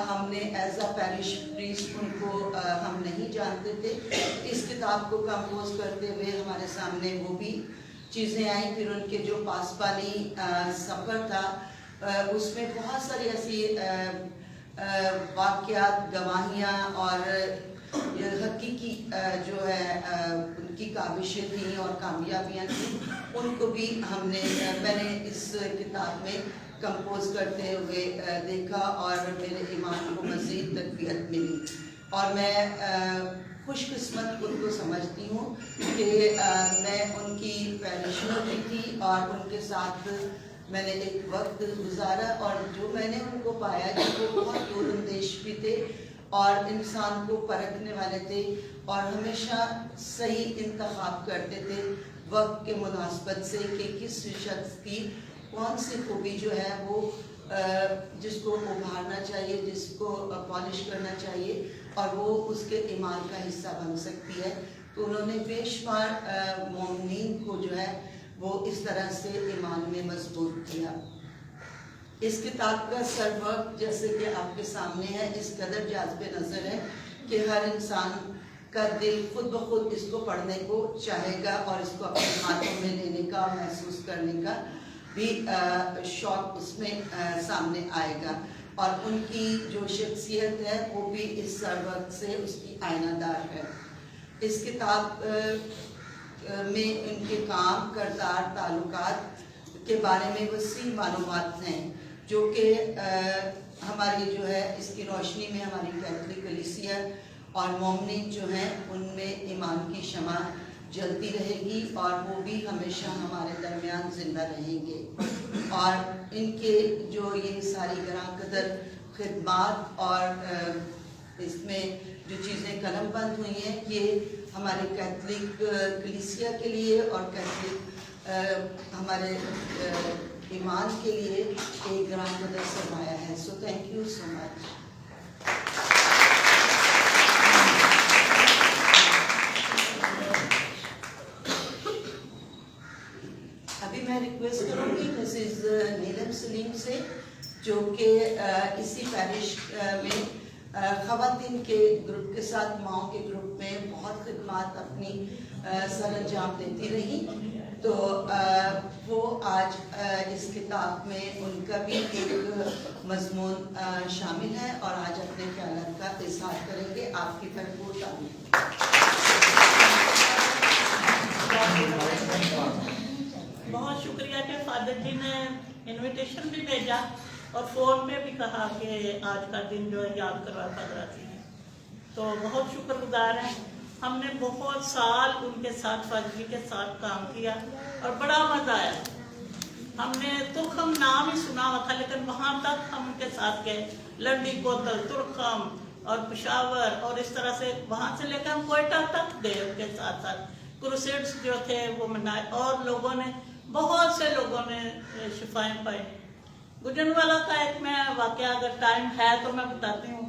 हमने एज अ पैरिश प्रीस्ट उनको हम नहीं जानते थे। इस किताब को कंपोज करते हुए हमारे सामने वो भी चीज़ें आई। फिर उनके जो पासबानी सफ़र था उसमें बहुत सारी ऐसी वाक़यात, गवाहियाँ और हकीकी जो है उनकी काविशें थी और कामयाबियाँ थी, उनको भी मैंने इस किताब में कंपोज करते हुए देखा और मेरे ईमान को मज़ीद तक़वियत मिली। और मैं खुशकिस्मत उनको समझती हूँ कि मैं उनकी पैरिशनर भी थी और उनके साथ मैंने एक वक्त गुजारा, और जो मैंने उनको पाया कि वो बहुत दूरअंदेश भी थे और इंसान को परखने वाले थे और हमेशा सही इंतखाब करते थे वक्त के मुनासबत से कि किस शख्स की कौन सी खूबी जो है वो जिसको उभारना चाहिए, जिसको पॉलिश करना चाहिए और वो उसके ईमान का हिस्सा बन सकती है। तो उन्होंने बेशुमार मोमिनीन को जो है वो इस तरह से ईमान में मजबूत किया। इस किताब का सरवर्क जैसे कि आपके सामने है इस कदर जाज़िब नज़र है कि हर इंसान का दिल खुद ब खुद इसको पढ़ने को चाहेगा और इसको अपने हाथों में लेने का और महसूस करने का भी शौक उसमें सामने आएगा। और उनकी जो शख्सियत है वो भी इस सरवर्क से उसकी आयनादार है। इस किताब में इनके काम, करदार, ताल्लुकात के बारे में वसी मालूमात हैं जो कि हमारी जो है इसकी रोशनी में हमारी कैथोलिक कलीसिया और मोमिनीन जो हैं उनमें ईमान की शमा जलती रहेगी और वो भी हमेशा हमारे दरमियान जिंदा रहेंगे। और इनके जो ये सारी गरां कदर खिदमात और इसमें जो चीज़ें कलमबंद हुई हैं ये हमारे कैथोलिक कलीसिया के लिए और कैथोलिक हमारे ईमान के लिए एक गरां कदर सरमाया है। So thank you so much. अभी मैं रिक्वेस्ट करूँगी मिसेस नीलम सलीम से जो कि इसी पैरिश में ख़वातीन के ग्रुप के साथ माओं के ग्रुप में बहुत खिदमात अपनी सर अंजाम देती रही। तो वो आज इस किताब में उनका भी एक मजमून शामिल है और आज अपने ख्यालात का इज़हार करेंगे। आपकी भरपूर तारीफ। बहुत शुक्रिया कि फादर जी ने इनविटेशन भी भेजा और फ़ोन पे भी कहा कि आज का दिन जो है याद करवा फादराती है, तो बहुत शुक्रगुजार हैं। हमने बहुत साल उनके साथ फादर जी के साथ काम किया और बड़ा मज़ा आया। हमने तुर्खम नाम ही सुना हुआ था, लेकिन वहाँ तक हम उनके साथ गए, लंडी कोतल, तुर्खम और पेशावर और इस तरह से वहाँ से लेकर हम कोयटा तक गए उनके साथ साथ। क्रूसेड्स जो थे वो मनाए और लोगों ने, बहुत से लोगों ने शिफाएँ पाई। गुजरनवाला का एक मैं वाकया, अगर टाइम है तो मैं बताती हूँ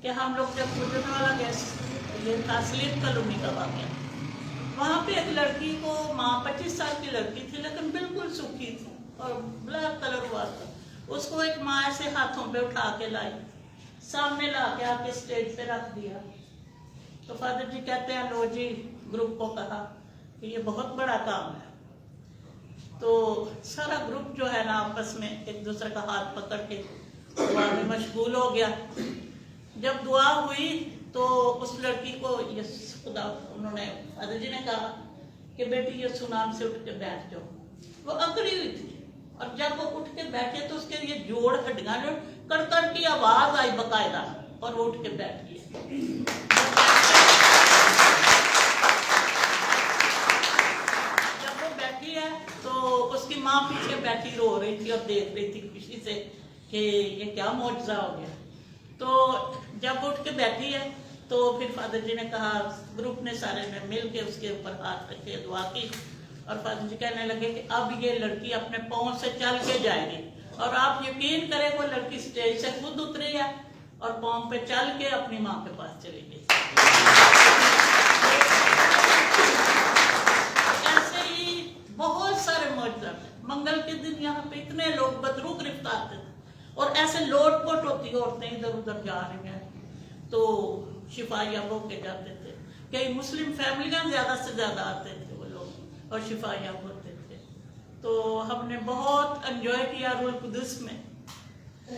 कि हम लोग जब गुजरनवाला गए, ये था स्लीप कॉलोनी का वाकया। वहाँ पे एक लड़की को माँ 25 साल की लड़की थी लेकिन बिल्कुल सूखी थी और ब्लैक कलर हुआ था। उसको एक माँ ऐसे हाथों पे उठा के लाई, सामने ला के आके स्टेज पे रख दिया। तो फादर जी कहते हैं लो जी, ग्रुप को कहा कि ये बहुत बड़ा काम है। तो सारा ग्रुप जो है ना आपस में एक दूसरे का हाथ पकड़ के दुआ में मशगूल हो गया। जब दुआ हुई तो उस लड़की को ये खुदा, उन्होंने फादर जी ने कहा कि बेटी ये सुनाम से उठ के बैठ जाओ। वो अकड़ी हुई थी और जब वो उठ के बैठे तो उसके ये जोड़ हड्डियां जो कड़कड़ की आवाज आई बकायदा और वो उठ के बैठ गई। जब वो बैठी है तो उसकी माँ पीछे बैठी रो रही थी और देख रही थी खुशी से कि ये क्या मौजज़ा हो गया। तो जब उठ के बैठी है तो फिर फादर जी ने कहा, ग्रुप ने सारे ने मिल के उसके ऊपर हाथ रखे, दुआ की और फादर जी कहने लगे कि अब ये लड़की अपने पाँव से चल के जाएगी। और आप यकीन करें वो लड़की स्टेज से खुद उतरी है और पाँव पे चल के अपनी माँ के पास चली गई। ऐसे ही बहुत सारे मौजज़ा। मंगल के दिन यहाँ पे इतने लोग बदरू गिरफ्तार थे और ऐसे लोटपोट होती औरतें इधर उधर जा रही हैं तो शिफा याब होके जाते थे। कई मुस्लिम फैमिलियां ज्यादा से ज्यादा आते थे वो लोग और शिफा याब होते थे। तो हमने बहुत एंजॉय किया रूल कुदस में।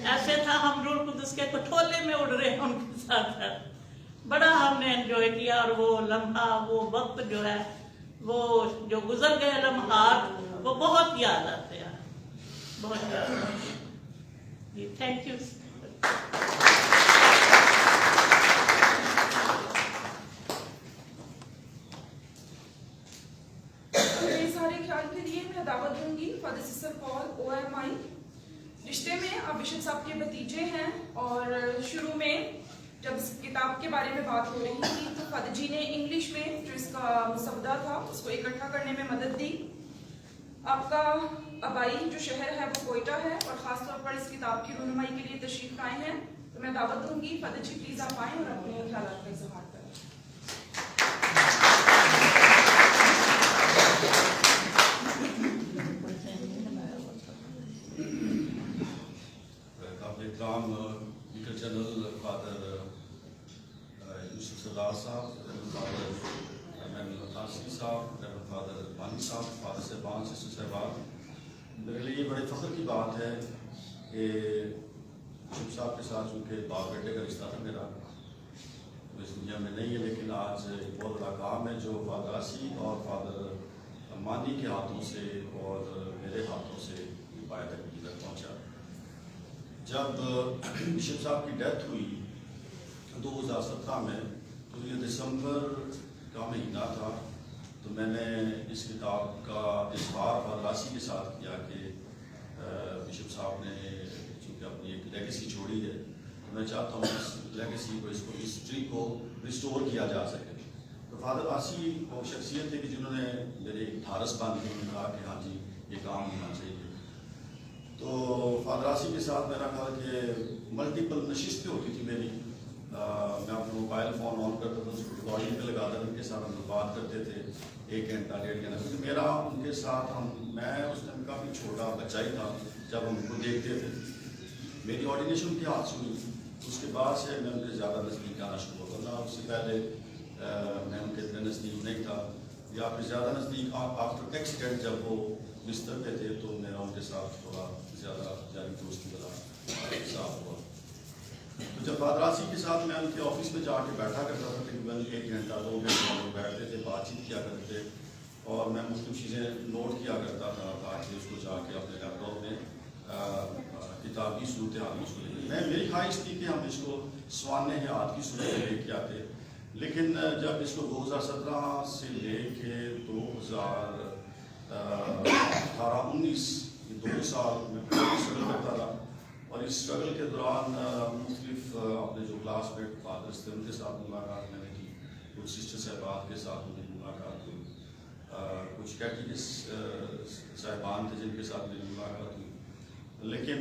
ऐसे था हम रूल कुदस के कठोले में उड़ रहे हैं उनके साथ साथ। बड़ा हमने एंजॉय किया और वो लम्हा, वो वक्त जो है, वो जो गुजर गए लम्हात, वो बहुत याद आते हैं, बहुत याद आते हैं। Thank you. सारे ख्याल के लिए मैं दावत दूंगी फादर सिस्टर पॉल OMI। रिश्ते में आप बिशप साहब के भतीजे हैं और शुरू में जब इस किताब के बारे में बात हो रही थी तो फादर जी ने इंग्लिश में जो इसका मसवदा था उसको इकट्ठा करने में मदद दी। आपका आबाई जो शहर है वो कोयटा है और ख़ासतौर पर इस किताब की रहनुमाई के लिए तशरीफ लाए हैं। तो मैं दावत दूंगी फादर जी प्लीज़ आप आएँ और अपने ख्यालात का इज़हार करें। लीडर जनरल फादर यूसुफ सरदार साहब, फादर तासी साहब, फादर मानी साहब, फादर साहबान, सिस्टर साहबान, मेरे लिए ये बड़े फ़ख्र की बात है कि यूसुफ साहब के साथ चूँकि बाप बेटे का रिश्ता था मेरा, तो इस दुनिया में नहीं है, लेकिन आज एक बहुत बड़ा काम है जो फादर आसी और फादर मानी के हाथों से और मेरे हाथों से पाया तक पहुँचा। जब बिशप साहब की डेथ हुई 2017 में, तो ये दिसंबर का महीना था, तो मैंने इस किताब का इज़हार फादरासी के साथ किया कि बिशप साहब ने चूँकि अपनी एक लेगेसी छोड़ी है, तो मैं चाहता हूँ इस लेगेसी को, इसको, हिस्ट्री को रिस्टोर किया जा सके। तो फादर आसी वो शख्सियत है कि जिन्होंने मेरे ढारस बांधी, उन्होंने कहा कि हाँ जी ये काम होना चाहिए। तो फादर आसी के साथ मेरा ख्याल कि मल्टीपल नशिस्तें होती थी मेरी। मैं अपना मोबाइल फ़ोन ऑन करता था, उसको रिकॉर्डिंग पे लगाता था, उनके साथ हम लोग बात करते थे 1 घंटा 1.5 घंटा, क्योंकि मेरा उनके साथ मैं उस टाइम काफ़ी छोटा बच्चा ही था जब हम उनको देखते थे। मेरी ऑर्डिनेशन के हाथ से हुई, उसके बाद से मैं उनके ज़्यादा नज़दीक आना शुरू हो गया। उससे पहले मैं उनके इतने नज़दीक नहीं था, या फिर ज़्यादा नज़दीक आफ्टर एक्सीडेंट जब वो बिस्तर पे थे तो मेरा उनके साथ थोड़ा ज़्यादा जारी दोस्ती वाला साफ हुआ। तो जब फादरासी के साथ मैं उनके ऑफिस में जाके बैठा करता था, तकरीबन 1 घंटा 2 घंटा लोग बैठते थे, बातचीत किया करते थे, और मैं मुख्तलिफ चीज़ें नोट किया करता था ताकि उसको जाके अपने लैपटॉप में किताबी सूरत हाल में उसको लिखे। मेरी ख्वाहिश थी कि हम इसको स्वान्य हयात की सूरत में लेके आते, लेकिन जब इसको 2017 से लेके 2018-19 2 साल में स्ट्रगल करता रहा, और इस स्ट्रगल के दौरान मुख्तलिफ अपने जो क्लासमेट फादर्स थे उनके साथ मुलाकात मैंने की, कुछ सिस्टर साहबात के साथ मेरी मुलाकात हुई, कुछ कैटेकिस्ट साहिबान थे जिनके साथ मेरी मुलाकात हुई, लेकिन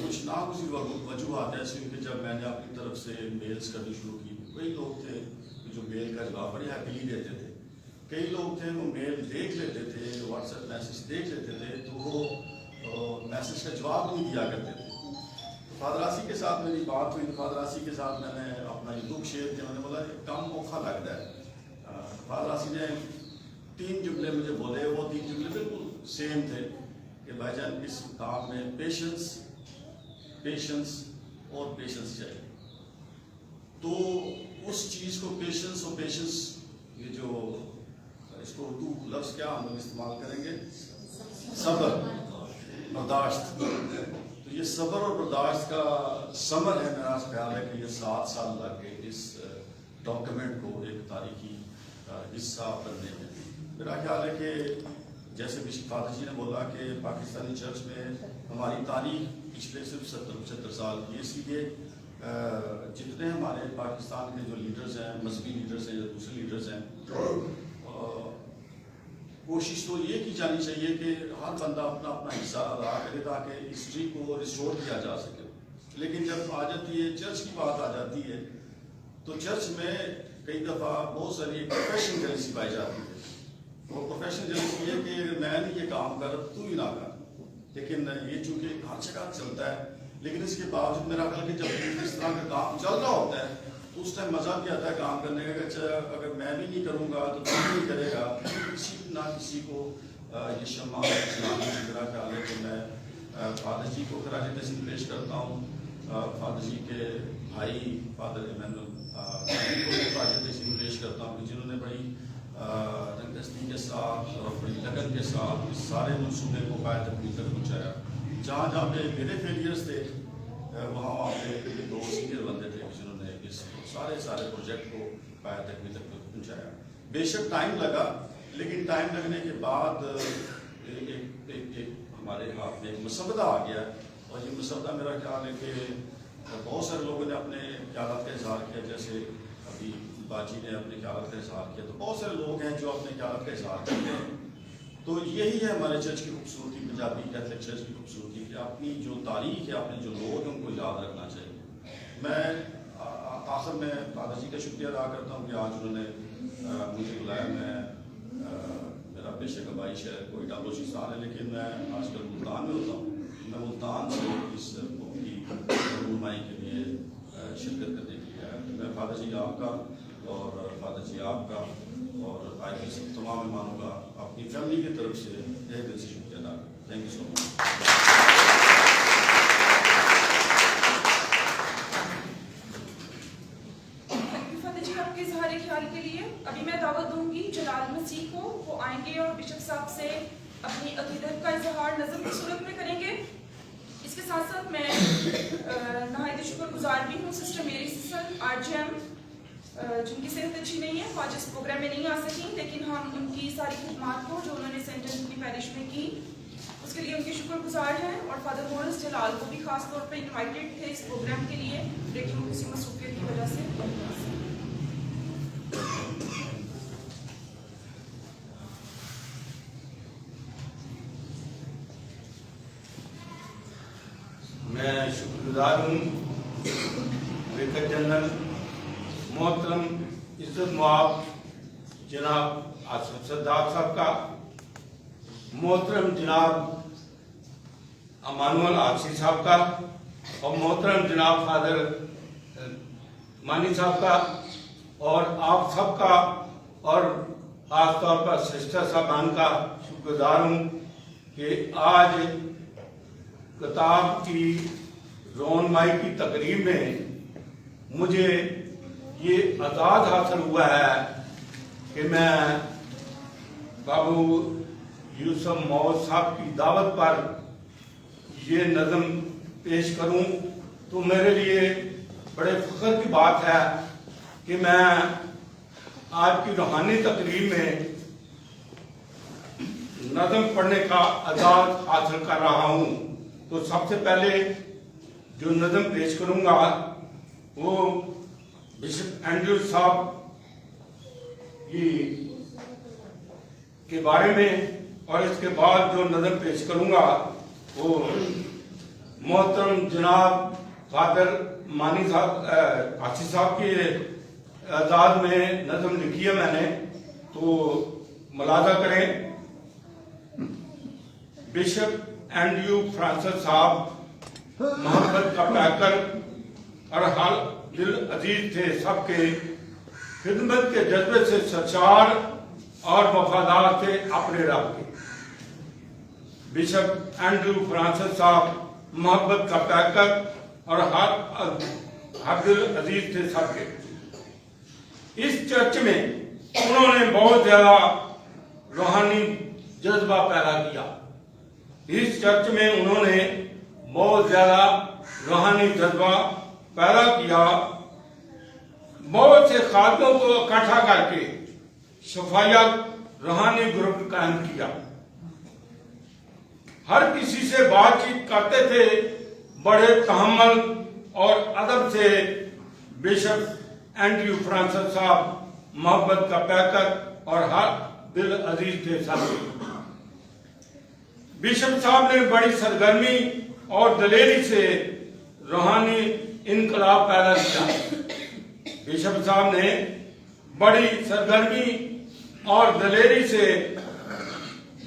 कुछ नागुज़िर वजूहात ऐसी हुई कि जब मैंने अपनी तरफ से मेल्स करनी शुरू की, कई लोग थे जो मेल का जवाब बड़ी हैप्पीली देते थे, कई लोग थे वो मेल देख लेते थे, व्हाट्सएप मैसेज देख लेते थे तो वो मैसेज का जवाब नहीं दिया करते थे। फादरासी के साथ मेरी बात हुई, फादरासी के साथ मैंने अपना ये दुख शेयर किया, मैंने बोला कम औखा लगता है। फादरासी ने 3 जुमले मुझे बोले, वो 3 जुमले बिल्कुल सेम थे कि भाईजान इस काम में पेशेंस और पेशेंस चाहिए। तो उस चीज़ को पेशेंस और पेशेंस, ये जो इसको उर्दू लफ्ज़ क्या हम लोग इस्तेमाल करेंगे, सब्र, बर्दाश्त। तो ये सब्र और बर्दाश्त का समर है। मेरा ख्याल है कि ये 7 साल लग गए इस डॉक्यूमेंट को एक तारीखी हिस्सा बनने में। मेरा ख्याल है कि जैसे बिशप फादर जी ने बोला कि पाकिस्तानी चर्च में हमारी तारीख पिछले सिर्फ 70-75 साल की, इसलिए जितने हमारे पाकिस्तान के जो लीडर्स हैं, मजहबी लीडर्स हैं या दूसरे लीडर्स हैं, कोशिश तो ये की जानी चाहिए कि हर बंदा अपना अपना हिस्सा अदा करे ताकि हिस्ट्री को रिस्टोर किया जा सके। लेकिन जब आ जाती है चर्च की बात आ जाती है तो चर्च में कई दफ़ा बहुत सारी प्रोफेशनल जेलसी पाई जाती है। वो प्रोफेशनल जेलसी है कि मैं नहीं ये काम कर तू ही ना कर, लेकिन ये चूँकि हर जगह चलता है, लेकिन इसके बावजूद मेरा ख्याल कि जब इस तरह का काम चल रहा होता है तो उस टाइम मज़ा भी आता है काम करने का। अगर मैं भी नहीं करूँगा तो तू नहीं करेगा, किसी ना किसी को ये शम्मा चलाने की। मेरा ख्याल है कि मैं फादर जी को खराज तहसीन पेश करता हूँ, फादर जी के भाई फादर इमैनुअल को खराज तहसीन पेश करता हूँ, जिन्होंने बड़ी रंगदस्ती के साथ और बड़ी लगन के साथ इस सारे मनसूबे को पाया तकमील तक पहुँचाया। जहाँ जहाँ पे मेरे फेलियर्स थे वहाँ पे 2 सीनियर बंदे थे जिन्होंने इस सारे प्रोजेक्ट को पाया तकमील तक पहुँचाया। बेशक टाइम लगा, लेकिन टाइम लगने के बाद एक हमारे हाथ में एक मसवदा आ गया, और ये मसवदा मेरा ख्याल है कि बहुत सारे लोगों ने अपने ख्यालात का इजहार किया। जैसे अभी बाजी ने अपने ख्यालात का इजहार किया, तो बहुत सारे लोग हैं जो अपने ख्यालात का इजहार करते हैं। तो यही है हमारे चर्च की खूबसूरती, पंजाबी कैथलिक चर्च की खूबसूरती, कि अपनी जो तारीख है, अपने जो लोग हैं उनको याद रखना चाहिए। मैं आखिर में फादर जी का शुक्रिया अदा करता हूँ कि आज उन्होंने मुझे बुलाया। मेरा बेशक आबाई शहर कोई बलूचिस्तान है, लेकिन मैं आजकल मुल्तान में होता हूँ। मैं मुल्तान से इस बुक की रहनुमाई के लिए शिरकत करने के लिए आया। मैं फादर जी आपका और फादर जी आपका और आई तमाम मेहमानों का अपनी फैमिली की तरफ से तहे दिल से शुक्रिया अदा करता हूँ। Thank you so much. के लिए अभी मैं दावत दूंगी जलाल मसीह को, वो आएंगे और बिशप साहब से अपनी अकीदत का इजहार नज़म की सूरत में करेंगे। इसके साथ साथ मैं नहायत शुक्रगुजार भी हूँ सिस्टर मेरी सिस्टर RGM, जिनकी सेहत अच्छी नहीं है, आज इस प्रोग्राम में नहीं आ सकी, लेकिन हम उनकी सारी खिदमात को जो उन्होंने सेंट एंथनी की पैरिश में की उसके लिए उनके शुक्रगुजार हैं। और फादर मोरिस जलाल को भी खास तौर पर इन्वाइटेड थे इस प्रोग्राम के लिए, लेकिन वो किसी मसरूफियत की वजह से। मैं शुक्रगुजार हूँ विकेट जनरल मोहतरम इज्जत मुआब जनाब आसिफ सरदार साहब का, मोहतरम जनाब अमानुअल आसिफ साहब का, और मोहतरम जनाब फादर मानी साहब का और आप सबका और खासतौर पर सिस्टर साहबान का शुक्रगुजार हूँ कि आज किताब की रोनमाई की तकरीब में मुझे ये एजाज़ हासिल हुआ है कि मैं बाबू यूसुफ मौद साहब की दावत पर ये नज़म पेश करूं, तो मेरे लिए बड़े फख्र की बात है कि मैं आज की रूहानी तकरीब में नज़म पढ़ने का एजाज़ हासिल कर रहा हूं। तो सबसे पहले जो नज़म पेश करूंगा वो बिशप एंड्रयू साहब के बारे में, और इसके बाद जो नज़म पेश करूंगा वो मोहतरम जनाब फादर मानी साहब आसिफ साहब के एजाज़ में नज़म लिखी है मैंने, तो मुलाजा करें। बिशप एंड्रयू फ्रांसिस साहब मोहब्बत का पैकर और हर दिल अजीज थे सबके, खिदमत के जज्बे से सच्चार और वफादार थे अपने रब के। बिशप एंड्रयू फ्रांसिस साहब मोहब्बत का पैकर और हर दिल अजीज थे सबके। इस चर्च में उन्होंने बहुत ज्यादा रूहानी जज्बा पैदा किया। इस चर्च में उन्होंने बहुत ज्यादा रूहानी जज्बा पैदा किया। बहुत से खादमों को इकट्ठा करके शफाया रूहानी ग्रुप कायम किया। हर किसी से बातचीत करते थे, बड़े तहम्मुल और अदब से। बिशप एंड्रयू फ्रांसिस साहब मोहब्बत का पैकर और हर दिल अजीज थे सबके। बिशप साहब ने बड़ी सरगर्मी और दलेरी से रूहानी इनकलाब पैदा किया। बिशप साहब ने बड़ी सरगर्मी और दलेरी से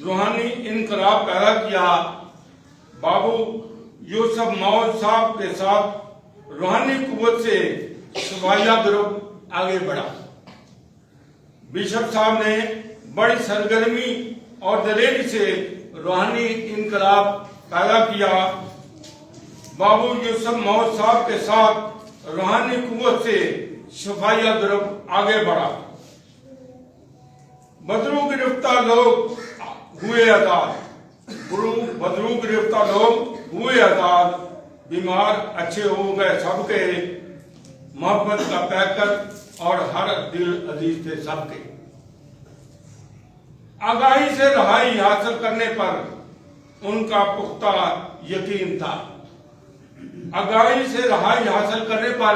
रूहानी इनकलाब पैदा किया। बाबू यूसुफ मौद साहब के साथ रूहानी कुव्वत से शफाया ग्रुप आगे बढ़ा। बिशप साहब ने बड़ी सरगर्मी और दलेरी से रूहानी इनकलाब पैदा किया। बाबू यूसुफ मौद साहब के साथ रूहानी कुव्वत से शफाया ग्रुप आगे बढ़ा। बदरू गिरफ्तार लोग हुए आजाद, बदरू गिरफ्तार लोग हुए आजाद, बीमार अच्छे हो गए सबके, मोहब्बत का पैकर और हर दिल अजीज थे सबके। आगाही से रहाई हासिल करने पर उनका पुख्ता यकीन था। आगाही से रहाई हासिल करने पर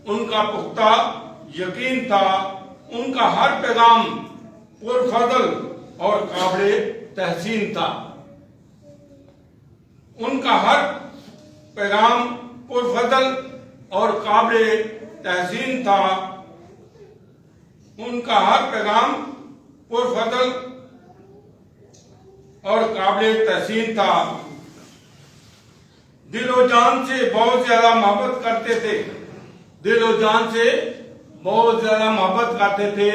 उनका पुख्ता यकीन था। उनका हर पैगाम पुरफजल और काबिले तहसीन था। उनका हर पैगाम पुरफजल और काबिले तहसीन था। उनका हर पैगाम पुरफजल और काबिले तहसीन था। दिलो जान से बहुत ज्यादा मोहब्बत करते थे। दिलो जान से बहुत ज्यादा मोहब्बत करते थे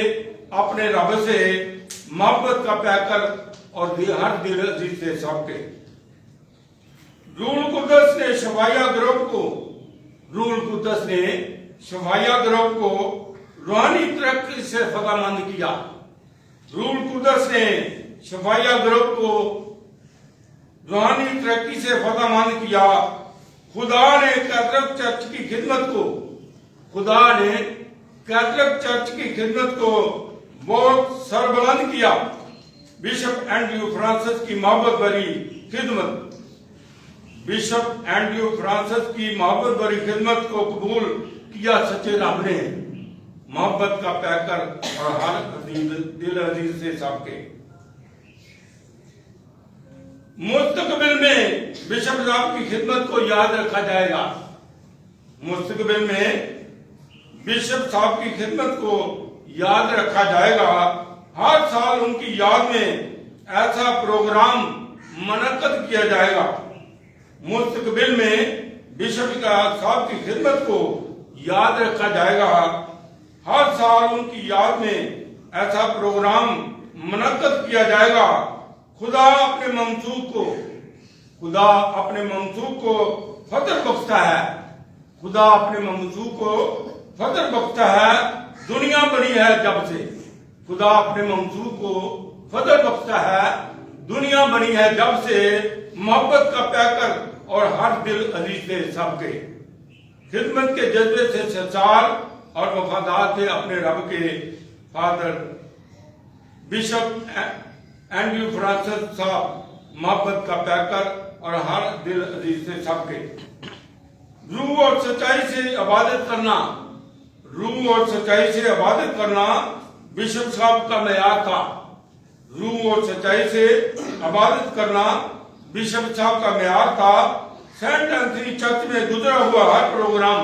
अपने रब से। मोहब्बत का पैकर और हर दिल अजीज थे सबके। रूल कुद्दस ने शफाया ग्रुप को रूहानी तरक्की से फदामंद किया। रूल कुद्दस ने शफाया ग्रुप को रूहानी तरक्की से फदामंद किया। खुदा ने कैथलिक चर्च की खिदमत को बहुत सरबुलंद किया। बिशप एंड्रयू फ्रांसिस की मोहब्बत भरी खिदमत, बिशप एंड्रयू फ्रांसिस की मोहब्बत भरी खिदमत को कबूल किया सच्चे रब ने। मोहब्बत का पैकर और हर दिल अजीज से सबके। मुस्तकबिल में बिशप साहब की खिदमत को याद रखा जाएगा। मुस्तकबिल में बिशप साहब की खिदमत को याद रखा जाएगा। हर साल उनकी याद में ऐसा प्रोग्राम मुनक्कद किया जाएगा। मुस्तकबिल में बिशप साहब की खिदमत को याद रखा जाएगा। हर साल उनकी याद में ऐसा प्रोग्राम मुनक्कद किया जाएगा। खुदा अपने ममसूक को फजल बख्शता है। खुदा अपने ममसूक को फजल बख्शता है। दुनिया बनी है जब से। खुदा अपने ममसूक को फजल बख्शता है। दुनिया बनी है जब से। मोहब्बत का पैकर और हर दिल अजीज थे सबके। खिदमत के जज्बे से सच्चार और वफादार थे अपने रब के फादर बिशप एंड्रयू फ्रांसिस साहब। मोहब्बत का पैकर और हर दिल अजीज थे सबके। रूह और सच्चाई से इबादत करना बिशप साहब का मयार था। रूह और सच्चाई से इबादत करना बिशप साहब का मयार था। सेंट एंथनी चर्च में गुजरा हुआ हर प्रोग्राम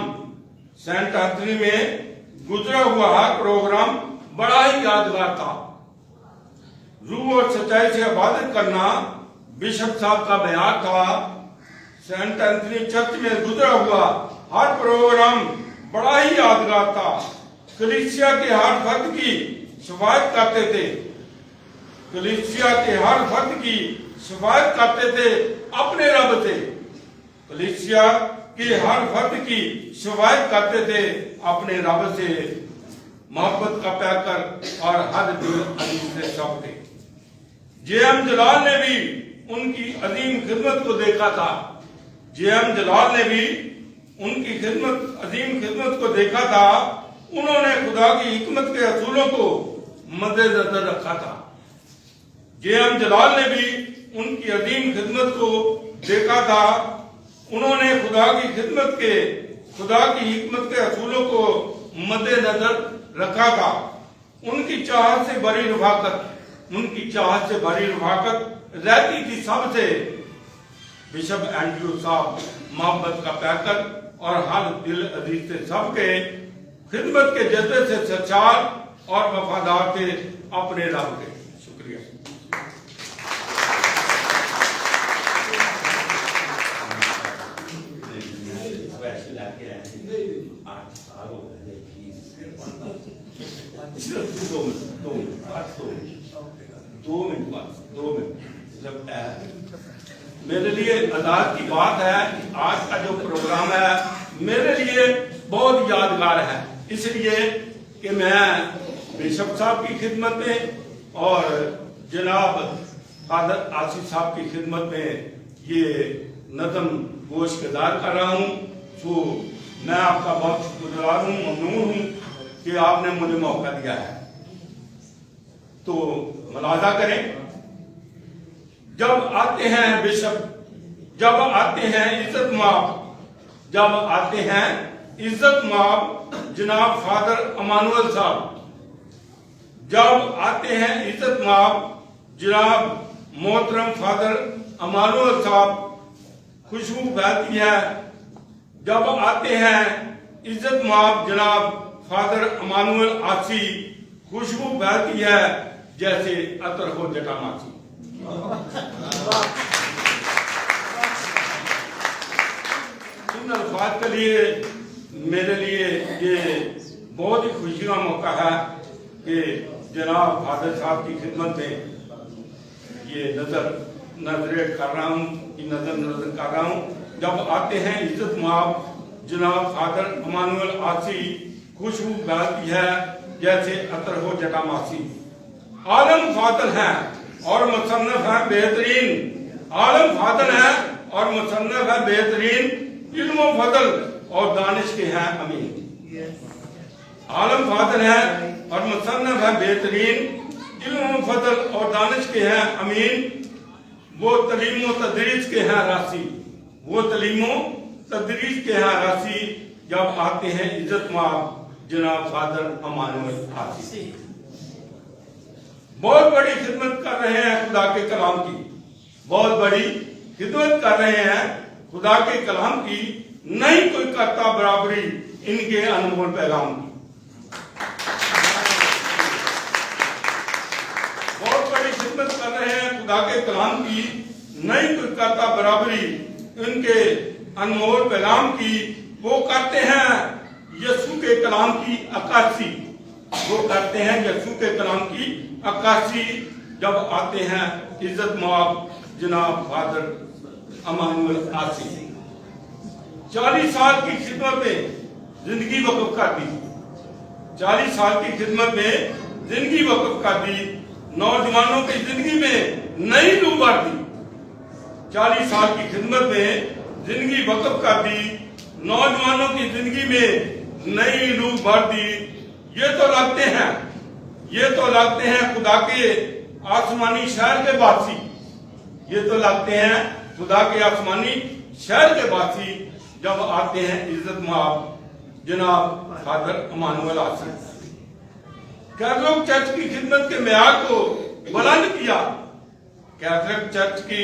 बड़ा ही यादगार था। रूह और सच्चाई से इबादत करना बिशप साहब का मयार था। सेंट एंथनी चर्च में गुजरा हुआ हर प्रोग्राम बड़ा ही यादगार था। कलीसिया के हर फर्द की शिफायत करते थे। अपने रब से। कलीसिया के हर फर्द की शिफायत करते थे अपने रब से। मोहब्बत का पैकर और हर दिल अजीज से सब थे। जे.एम. जलाल ने भी उनकी अजीम खिदमत को देखा था। जे.एम. जलाल ने भी उनकी अजीम खिदमत को देखा था। उन्होंने खुदा की हिकमत के असूलों को मद्देनजर रखा था। जे.एम. जलाल ने भी उनकी अजीम खिदमत को देखा था। उन्होंने खुदा की हिकमत के असूलों को मद्देनजर रखा था। उनकी चाहत से बड़ी रफाकत रहती थी सबसे। बिशप एंड्रयू साहब मोहब्बत का पैकर और हर दिल अजीज से सबके। खिदमत के जज्बे से सच्चार और वफादार थे अपने रब के। शुक्रिया। दो मिनट मेरे लिए अदालत की बात है। आज का जो प्रोग्राम है मेरे लिए बहुत यादगार है, इसलिए कि मैं बिशप साहब की खिदमत में और जनाब फादर आसिफ साहब की खिदमत में ये नज़म गोश गुजार कर रहा हूँ। तो मैं आपका बहुत शुक्रगुजार हूँ, ममनून हूँ कि आपने मुझे मौका दिया है। तो मुलाजा करें, जब आते हैं बिशप, जब आते हैं इज्जत माब जनाब फादर अमानुअल साहब, जब आते हैं इज्जत माब जनाब मोहतरम फादर अमानुअल साहब, खुशबू फैलती है। जब आते हैं इज्जत माब जनाब फादर अमानुअल आसी, खुशबू फैलती है जैसे अतर हो जटामासी। इन अल्फाज के लिए मेरे लिए ये बहुत ही खुशी का मौका है कि जनाब फादर साहब की खिदमत में ये नजर कर रहा हूँ। जब आते हैं इज्जत माब जनाब फादर अमानुअल आसी, खुशबू फैलती है जैसे अतर हो जटामासी। आलम फादल है और मुसन्नफ है बेहतरीन। आलम फादल है और मुसन्नफ है बेहतरीन, इल्म फजल और दानिश के हैं अमीन। आलम फादल है और मुसन्नफ है बेहतरीन, इल्म फजल और दानिश के हैं अमीन। वो तलीमो तदरीस के हैं रासी, वो तलीमो तदरीस के हैं रासी। जब आते हैं इज्जत माब जनाब फादर अमानुअल आसी, बहुत बड़ी खिदमत कर रहे हैं खुदा के कलाम की, बहुत बड़ी खिदमत कर रहे हैं खुदा के कलाम की। नहीं कोई करता बराबरी इनके अनमोल पैगाम की। बहुत बड़ी खिदमत कर रहे हैं खुदा के कलाम की, नहीं कोई करता बराबरी इनके अनमोल पैगाम की, वो करते हैं यीशु के कलाम की अक्कासी, वो करते हैं यीशु के कलाम की अक्कासी जब आते हैं इज्जत माब जनाब फादर अमानुअल आसी। 40 साल की खिदमत में जिंदगी वक़्फ़ कर दी, 40 साल की खिदमत में जिंदगी वक़्फ़ कर दी, नौजवानों की जिंदगी में नई रूह भर दी। 40 साल की खिदमत में जिंदगी वक़्फ़ कर दी, नौजवानों की जिंदगी में नई रूह भर दी। ये तो लगते हैं खुदा के आसमानी शहर के वासी, ये तो लगते हैं खुदा के आसमानी शहर के वासी जब आते हैं इज्जत माब जनाब फादर अमानुअल आसी। कैथोलिक चर्च की खिदमत के मेयार को बुलंद किया, कैथोलिक चर्च की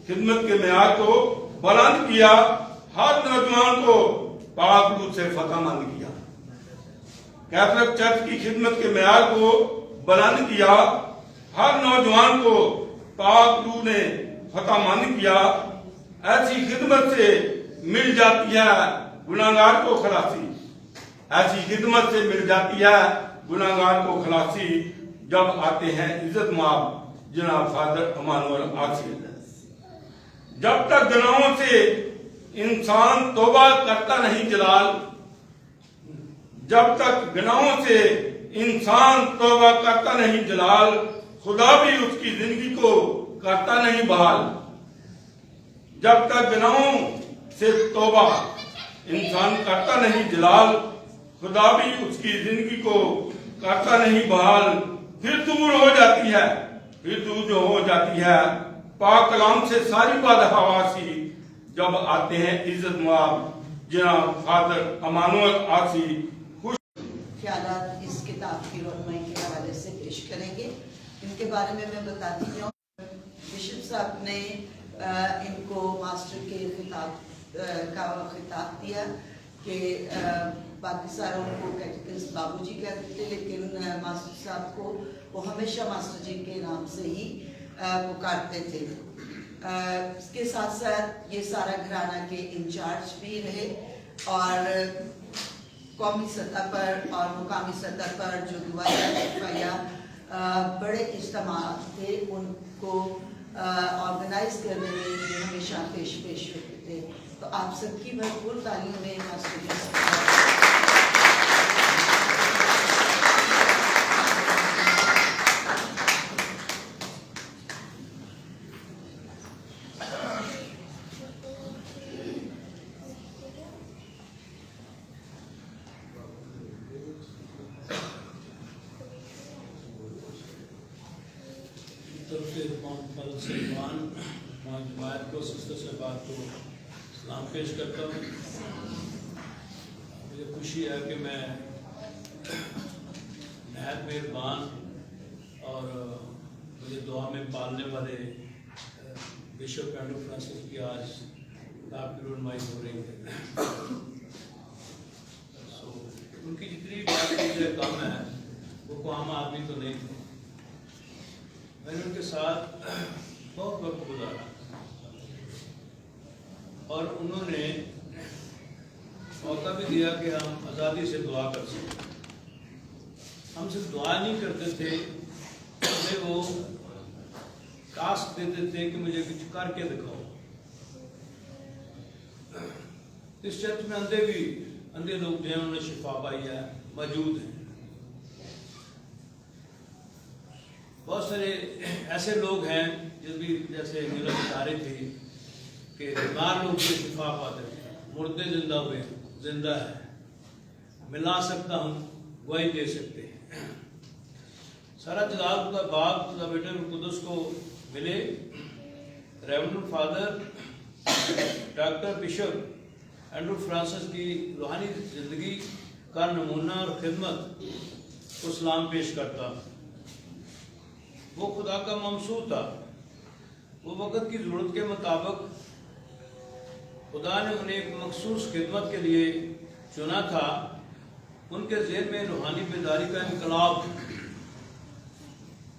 खिदमत के मेयार को बुलंद किया, हर नौजवान को पाक रूह से फतहमंद किया। कैथोलिक चर्च की खिदमत के मेयार को बुलंद किया, हर नौजवान को पाक रूह ने फतहमंद किया। ऐसी खिदमत से मिल जाती है गुनाहगार को खलासी, ऐसी खिदमत से मिल जाती है गुनाहगार को खलासी जब आते हैं इज्जत माब जनाब फादर अमानुअल आसी। जब तक गुनाहों से इंसान तौबा करता नहीं जलाल, जब तक गुनाहों से इंसान तौबा करता नहीं जलाल, खुदा भी उसकी जिंदगी को करता नहीं बहाल। जब तक गुनाहों से तौबा इंसान करता नहीं जलाल, खुदा भी उसकी जिंदगी को करता नहीं बहाल। फिर दूर हो जाती है, फिर दूर जो हो जाती है पाक कलाम से सारी बदहवासी जब आते हैं इज्जत माब जनाब फादर अमानुअल आसी। ख्यालात इस किताब की रोशनी के हवाले से पेश करेंगे। इनके बारे में मैं बताती हूँ। बिशप साहब ने इनको मास्टर के खिताब दिया कि बाकी सारों को कैटेकिस्ट बाबूजी कहते थे, लेकिन मास्टर साहब को वो हमेशा मास्टर जी के नाम से ही पुकारते थे। इसके साथ साथ ये सारा घराना के इंचार्ज भी रहे और कौमी सतह पर और मुकामी सतह पर जो दुआ या बड़े इज्तिमा थे उनको ऑर्गेनाइज करने में ये हमेशा पेश होते थे। तो आप सबकी भरपूर तालीम में मास्टर जी सलाम पेश करता हूँ। मुझे खुशी है कि मैं नहायत मेहरबान और मुझे दुआ में पालने वाले बिशप एंड्रू फ्रांसिस की आज आपकी रुनमाई हो रही है। उनकी जितनी बात कम है वो आम आदमी तो नहीं थे। मैंने उनके साथ बहुत वक्त गुजारा और उन्होंने मौका भी दिया कि हम आज़ादी से दुआ कर सकें। हम सिर्फ दुआ नहीं करते थे, हमें वो टास्क देते थे कि मुझे कुछ करके दिखाओ। इस चर्च में अंधे लोग जो हैं उन्हें शिफा पाई है, मौजूद हैं। बहुत सारे ऐसे लोग हैं जो भी जैसे नीरज बता रही थी कि बीमार लोग से शिफा पाते थे, मुर्दे जिंदा हुए, जिंदा है, मिला सकता हूँ, गवाही दे सकते हैं। सारा जलाल का बाप खुदा बेटे कुदस को मिले। Reverend father doctor bishop Andrew Francis की रूहानी जिंदगी का नमूना और खिदमत को सलाम पेश करता। वो खुदा का ममसूद था। वो वक़्त की ज़रूरत के मुताबिक खुदा ने उन्हें एक मखसूस खिदमत के लिए चुना था। उनके ज़हन में रूहानी बेदारी का इनकलाब।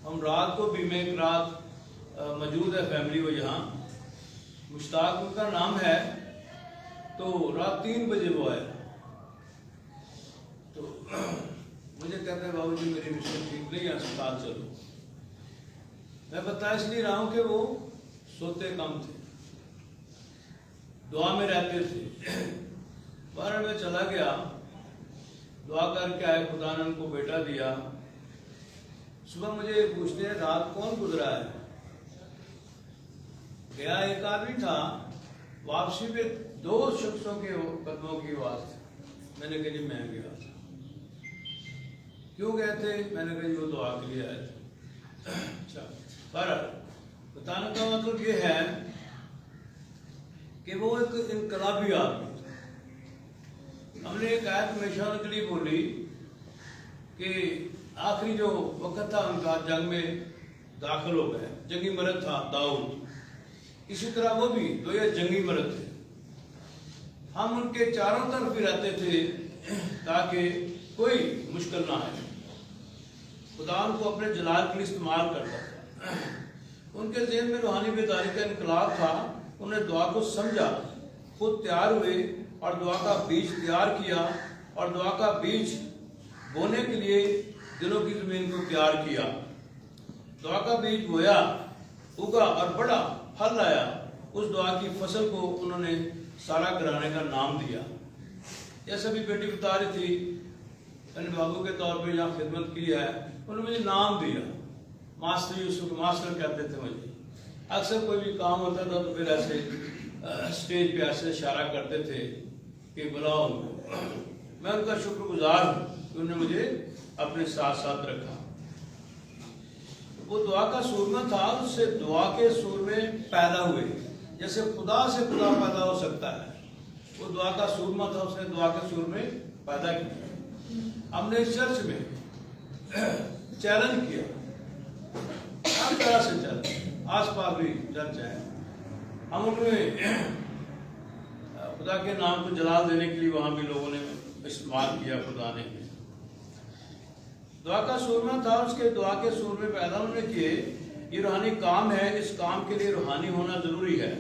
हम रात को भी में एक रात मौजूद है फैमिली वो यहाँ मुश्ताक उनका नाम है। तो रात 3 बजे वो आया, तो मुझे कहते हैं बाबूजी मेरी मिसेज ठीक नहीं है, अस्पताल चलो। मैं बता इसलिए रहा हूँ कि वो सोते कम थे, दुआ में रहते थे। बाहर में चला गया, दुआ करके आए, खुदा ने उनको बेटा दिया। सुबह मुझे पूछते हैं रात कौन गुजरा है? गया एक आदमी था, वापसी पे 2 शख्सों के कदमों की आवाज थी। मैंने कहा जी मैं गया। क्यों गए थे? मैंने कहा जी वो दुआ के लिए आए थे। अच्छा, पर बताने का मतलब ये है कि वो एक इनकलाबी आदमी था। हमने एक आयत हमेशा उनके लिए बोली कि आखिरी जो वक्त था उनका जंग में दाखिल हो गए, जंगी मर्द था दाऊद, इसी तरह वो भी 2 जंगी मर्द थे। हम उनके चारों तरफ भी रहते थे ताकि कोई मुश्किल ना आए। खुदा उनको अपने जलाल के लिए इस्तेमाल करता था। उनके ज़हन में रूहानी बेदारी का इनकलाब था। उन्हें दुआ को समझा, खुद तैयार हुए और दुआ का बीज तैयार किया और दुआ का बीज बोने के लिए दिलों की ज़मीन को तैयार किया। दुआ का बीज बोया, उगा और बड़ा फल आया। उस दुआ की फसल को उन्होंने सारा घराने का नाम दिया। जैसे भी बेटी बता रही थी, मैंने बाबू के तौर पे यहाँ खिदमत की है, उन्होंने मुझे नाम दिया, मास्टर यूसुफ, मास्टर कहते थे मुझे। अक्सर कोई भी काम होता था तो फिर ऐसे स्टेज पे ऐसे इशारा करते थे कि बुलाओ उनको। मैं उनका शुक्रगुजार हूँ कि उन्होंने मुझे अपने साथ साथ रखा। वो दुआ का सूरमा था, उससे दुआ के सूर में पैदा हुए। जैसे खुदा से खुदा पैदा हो सकता है, वो दुआ का सूरमा था, उसने दुआ के सूर में पैदा किया। हमने इस चर्च में चैलेंज किया, हर तरह से चैलेंज, आसपास भी चर्च है, हम उनमें खुदा के नाम को जलाल देने के लिए वहां भी लोगों ने इस्तेमाल किया। खुदा ने दुआ का सूरमा था, उसके दुआ के सूर में पैदा उन्होंने किए। ये रूहानी काम है, इस काम के लिए रूहानी होना जरूरी है।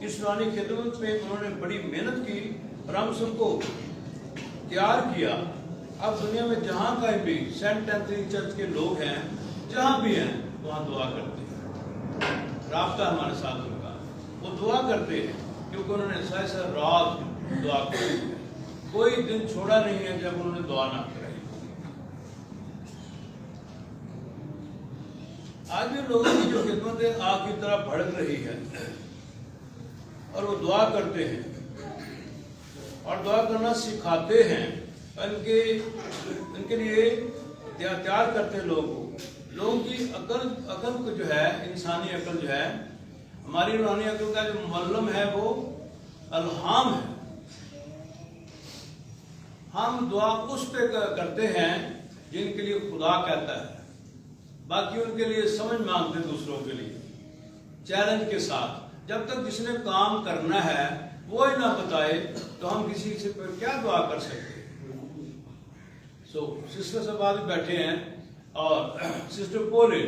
इस रूहानी खिदमत में उन्होंने बड़ी मेहनत की और हम सबको तैयार किया। अब दुनिया में जहाँ कहीं भी सेंट एंथनी चर्च के लोग हैं, जहाँ भी हैं, वहाँ दुआ करते हैं। राब्ता हमारे साथ उनका, वो दुआ करते हैं क्योंकि उन्होंने सहसा रात दुआ की है। कोई दिन छोड़ा नहीं है जब उन्होंने दुआ ना कराई। आज भी लोगों की जो खिदमत है आग की तरह भड़क रही है और वो दुआ करते हैं और दुआ करना सिखाते हैं। इनके लिए तैयार करते हैं लोगों की अकल को जो है, इंसानी अकल जो है, हमारी रूहानी अकल का जो मल्लम है वो अल्हाम है। हम दुआ उस पे करते हैं जिनके लिए खुदा कहता है, बाकी उनके लिए समझ मांगते दूसरों के लिए चैलेंज के साथ। जब तक जिसने काम करना है वो ही ना बताए तो हम किसी से क्या दुआ कर सकते। सिस्टर साहब आज बैठे हैं और सिस्टर पोले,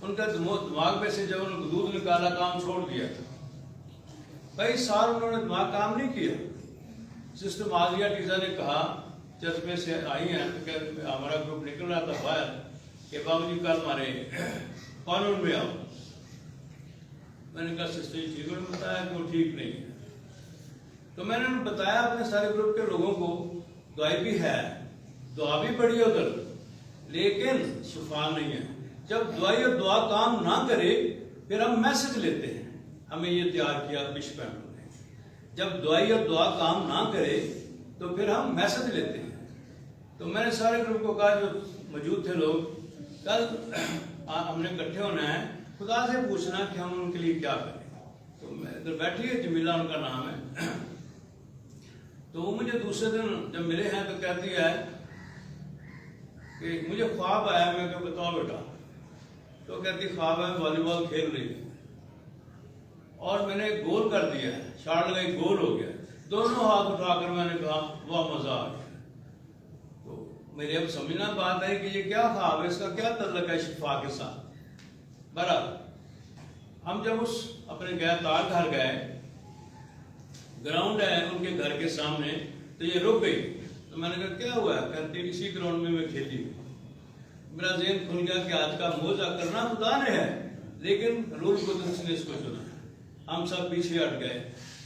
उनका दिमाग में से जब उन्होंने दूध निकाला काम छोड़ दिया था। कई साल उन्होंने दिमाग काम नहीं किया। सिस्टर माजिया टीजा ने कहा, चर्च में से आई हैं तो हमारा ग्रुप निकल रहा था बाहर कि बाबूजी कल हमारे कानून में आओ। मैंने कहा सिस्टर जी ठीक है, बताया कि वो ठीक नहीं है। तो मैंने उन्हें बताया अपने सारे ग्रुप के लोगों को, दुआई भी है, दुआ भी पड़ी है उधर, लेकिन शिफा नहीं है। जब दुआई और दुआ काम ना करे फिर हम मैसेज लेते हैं। हमें ये तैयार किया बिशप ने, जब दुआई और दुआ काम ना करे तो फिर हम मैसेज लेते हैं। तो मैंने सारे ग्रुप को कहा, जो मौजूद थे लोग, कल हमने इकट्ठे होना है, खुदा से पूछना कि हम उनके लिए क्या करें। तो मैं इधर बैठी है, जमीला उनका नाम है। तो वो मुझे दूसरे दिन जब मिले हैं तो कहती है कि मुझे ख्वाब आया। मैं क्या बताओ बेटा? तो कहती ख्वाब है वॉलीबॉल खेल रही है और मैंने गोल कर दिया है, शॉट लगाई, गोल हो गया। दोनों हाथ उठाकर मैंने कहा वाह मजा आ गया। तो मेरे अब समझना बात है कि ये क्या ख्वाब है, इसका क्या तल्लुक है शिफा के साथ। बहरहाल हम जब उस अपने गए तार घर गए, ग्राउंड है उनके घर के सामने, तो ये रुक गई। तो मैंने कहा क्या हुआ? कहती इसी ग्राउंड में मैं खेली हुई। मेरा ज़हन खुल गया कि आज का मौजा करना खुदा ने है, लेकिन रूल कुदरत ने इसको चुना। हम सब पीछे हट गए,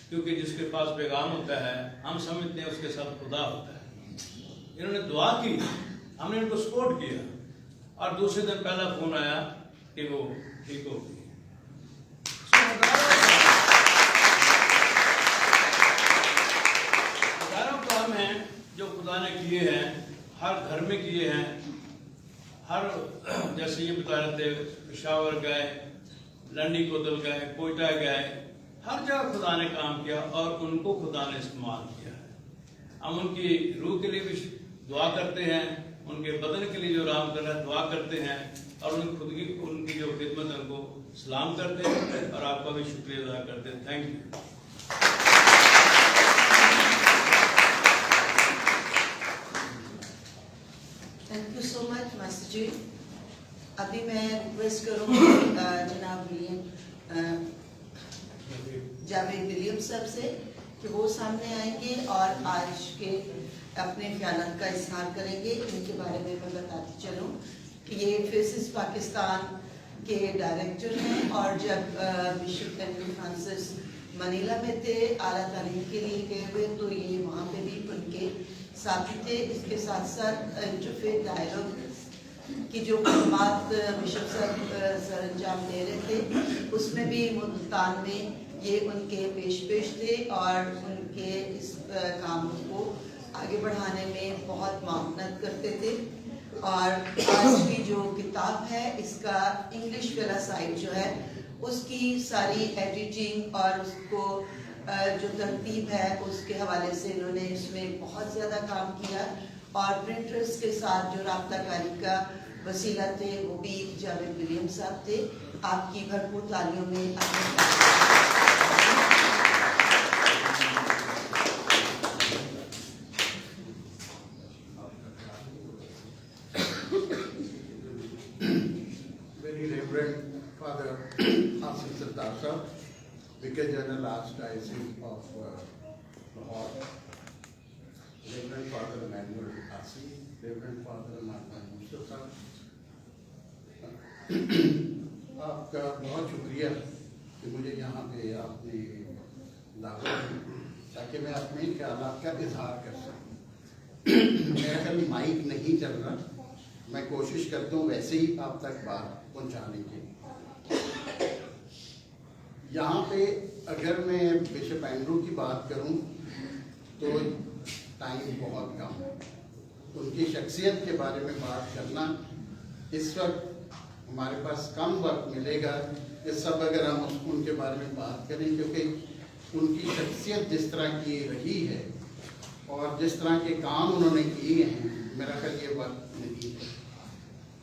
क्योंकि जिसके पास पैगाम होता है हम समझते हैं उसके साथ खुदा होता है। इन्होंने दुआ की, हमने इनको सपोर्ट किया, और दूसरे दिन पहला फोन आया कि वो ठीक हो गई। हजारों काम हैं जो खुदा ने किए हैं, हर घर में किए हैं। हर जैसे ये बता रहे थे, पेशावर गए, लंडी कोतल गए, कोयटा गए, हर जगह खुदा ने काम किया और उनको खुदा ने इस्तेमाल किया है। हम उनकी रूह के लिए भी दुआ करते हैं, उनके बदन के लिए जो आराम कर रहा है दुआ करते हैं, और उनकी जो खिदमत है उनको सलाम करते हैं, और आपका भी शुक्रिया अदा करते हैं। Thank you. Thank you so much master ji. अभी मैं रिक्वेस्ट करूँगी जनाब जावेद विलियम साहब से कि वो सामने आएंगे और आज के अपने ख्यालात का इजहार करेंगे। इनके बारे में मैं बताती चलूँ कि ये फेसिस पाकिस्तान के डायरेक्टर हैं, और जब बिशप एंड्रू फ्रांसिस मनीला में थे आला तालीम के लिए गए हुए, तो ये वहाँ पे भी उनके साथी थे। इसके साथ साथ इंटरफेथ डायलॉग की जो खदमात बिशप साहब सर अंजाम दे रहे थे, उसमें भी मुल्तान में ये उनके पेश थे, और उनके इस काम को आगे बढ़ाने में बहुत मावनत करते थे। और आज की जो किताब है, इसका इंग्लिश वाला साइड जो है उसकी सारी एडिटिंग और उसको जो तरतीब है उसके हवाले से इन्होंने इसमें बहुत ज़्यादा काम किया, और प्रिंटर्स के साथ जो राब्ताकारी का वसीला थे वो भी जावेद विलियम साहब थे। आपकी भरपूर तालियों में Very Reverend Father Hasan Sardar Sahab, Vicar General Archdiocese of Lahore, Reverend Father Emmanuel Asi, Reverend Father Martin Musa Sahab, आपका बहुत शुक्रिया कि मुझे यहाँ पे आपने दावत दी ताकि मैं अपने ख्यालात का इजहार कर सकूँ। मेरा कभी माइक नहीं चल रहा, मैं कोशिश करता हूँ वैसे ही आप तक बात पहुँचाने की। यहाँ पे अगर मैं बिशप एंड्रू की बात करूँ तो टाइम बहुत कम है। उनकी शख्सियत के बारे में बात करना इस वक्त हमारे पास कम वक्त मिलेगा, इस सब अगर हम उनके बारे में बात करें, क्योंकि उनकी शख्सियत जिस तरह की रही है और जिस तरह के काम उन्होंने किए हैं, मेरा ख्याल ये वक्त नहीं है।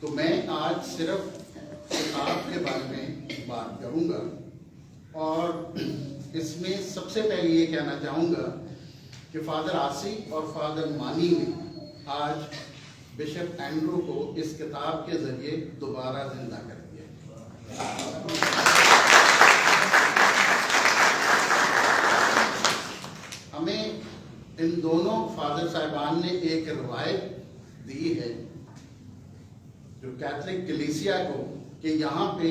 तो मैं आज सिर्फ किताब के बारे में बात करूंगा, और इसमें सबसे पहले ये कहना चाहूँगा कि फादर आसी और फादर मानी ने आज बिशप एंड्रू को इस किताब के जरिए दोबारा जिंदा कर दिया। हमें इन दोनों फादर साहिबान ने एक रवायत दी है जो कैथलिक कलीसिया को कि यहाँ पे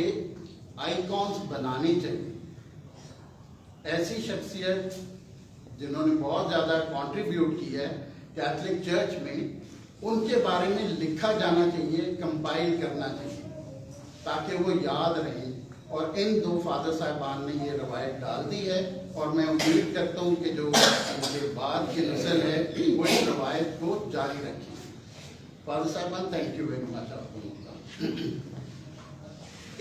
आइकॉन्स बनाने चाहिए। ऐसी शख्सियत जिन्होंने बहुत ज़्यादा कंट्रीब्यूट किया है कैथलिक चर्च में, उनके बारे में लिखा जाना चाहिए, कंपाइल करना चाहिए ताकि वो याद रहें। और इन दो फादर साहिबान ने ये रवायत डाल दी है, और मैं उम्मीद करता हूँ कि जो उनके बाद की नस्ल है वो इस रवायत को जारी रखें। फादर साहिबान, थैंक यू वेरी मच आपको।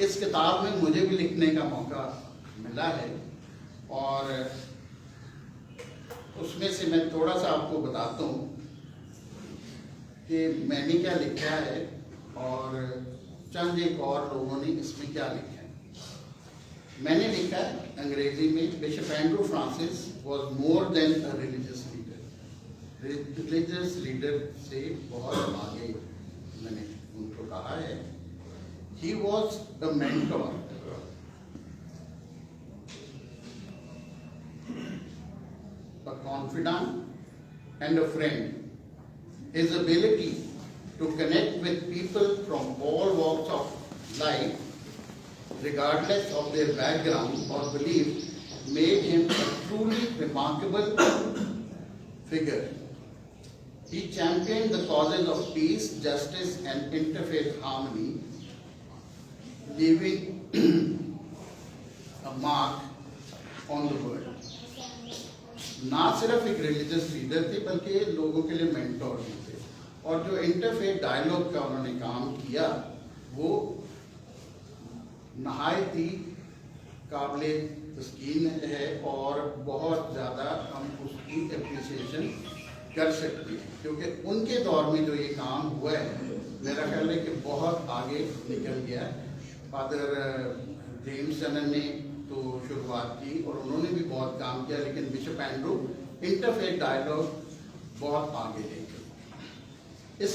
इस किताब में मुझे भी लिखने का मौका मिला है, और उसमें से मैं थोड़ा सा आपको बताता हूँ कि मैंने क्या लिखा है और चंद एक और लोगों ने इसमें क्या लिखा है। मैंने लिखा है अंग्रेजी में, bishop Andrew Francis was more than a religious leader. Religious leader से बहुत आगे मैंने उनको कहा है। He was the mentor. confidant and a friend. His ability to connect with people from all walks of life, regardless of their background or belief, made him a truly remarkable figure. He championed the causes of peace, justice, and interfaith harmony, leaving a mark on the world. ना सिर्फ एक रिलीजियस लीडर थे बल्कि लोगों के लिए मेंटोर भी थे, और जो इंटरफेथ डायलॉग का उन्होंने काम किया वो नहायत ही काबिले तस्कीन है और बहुत ज़्यादा हम उसकी एप्रिसिएशन कर सकते हैं, क्योंकि उनके दौर में जो ये काम हुआ है मेरा ख्याल है कि बहुत आगे निकल गया। फादर जेम्स चनन ने तो शुरुआत की और उन्होंने भी बहुत काम किया, लेकिन बिशप एंड्रू इंटरफेथ डायलॉग बहुत आगे ले गए। इस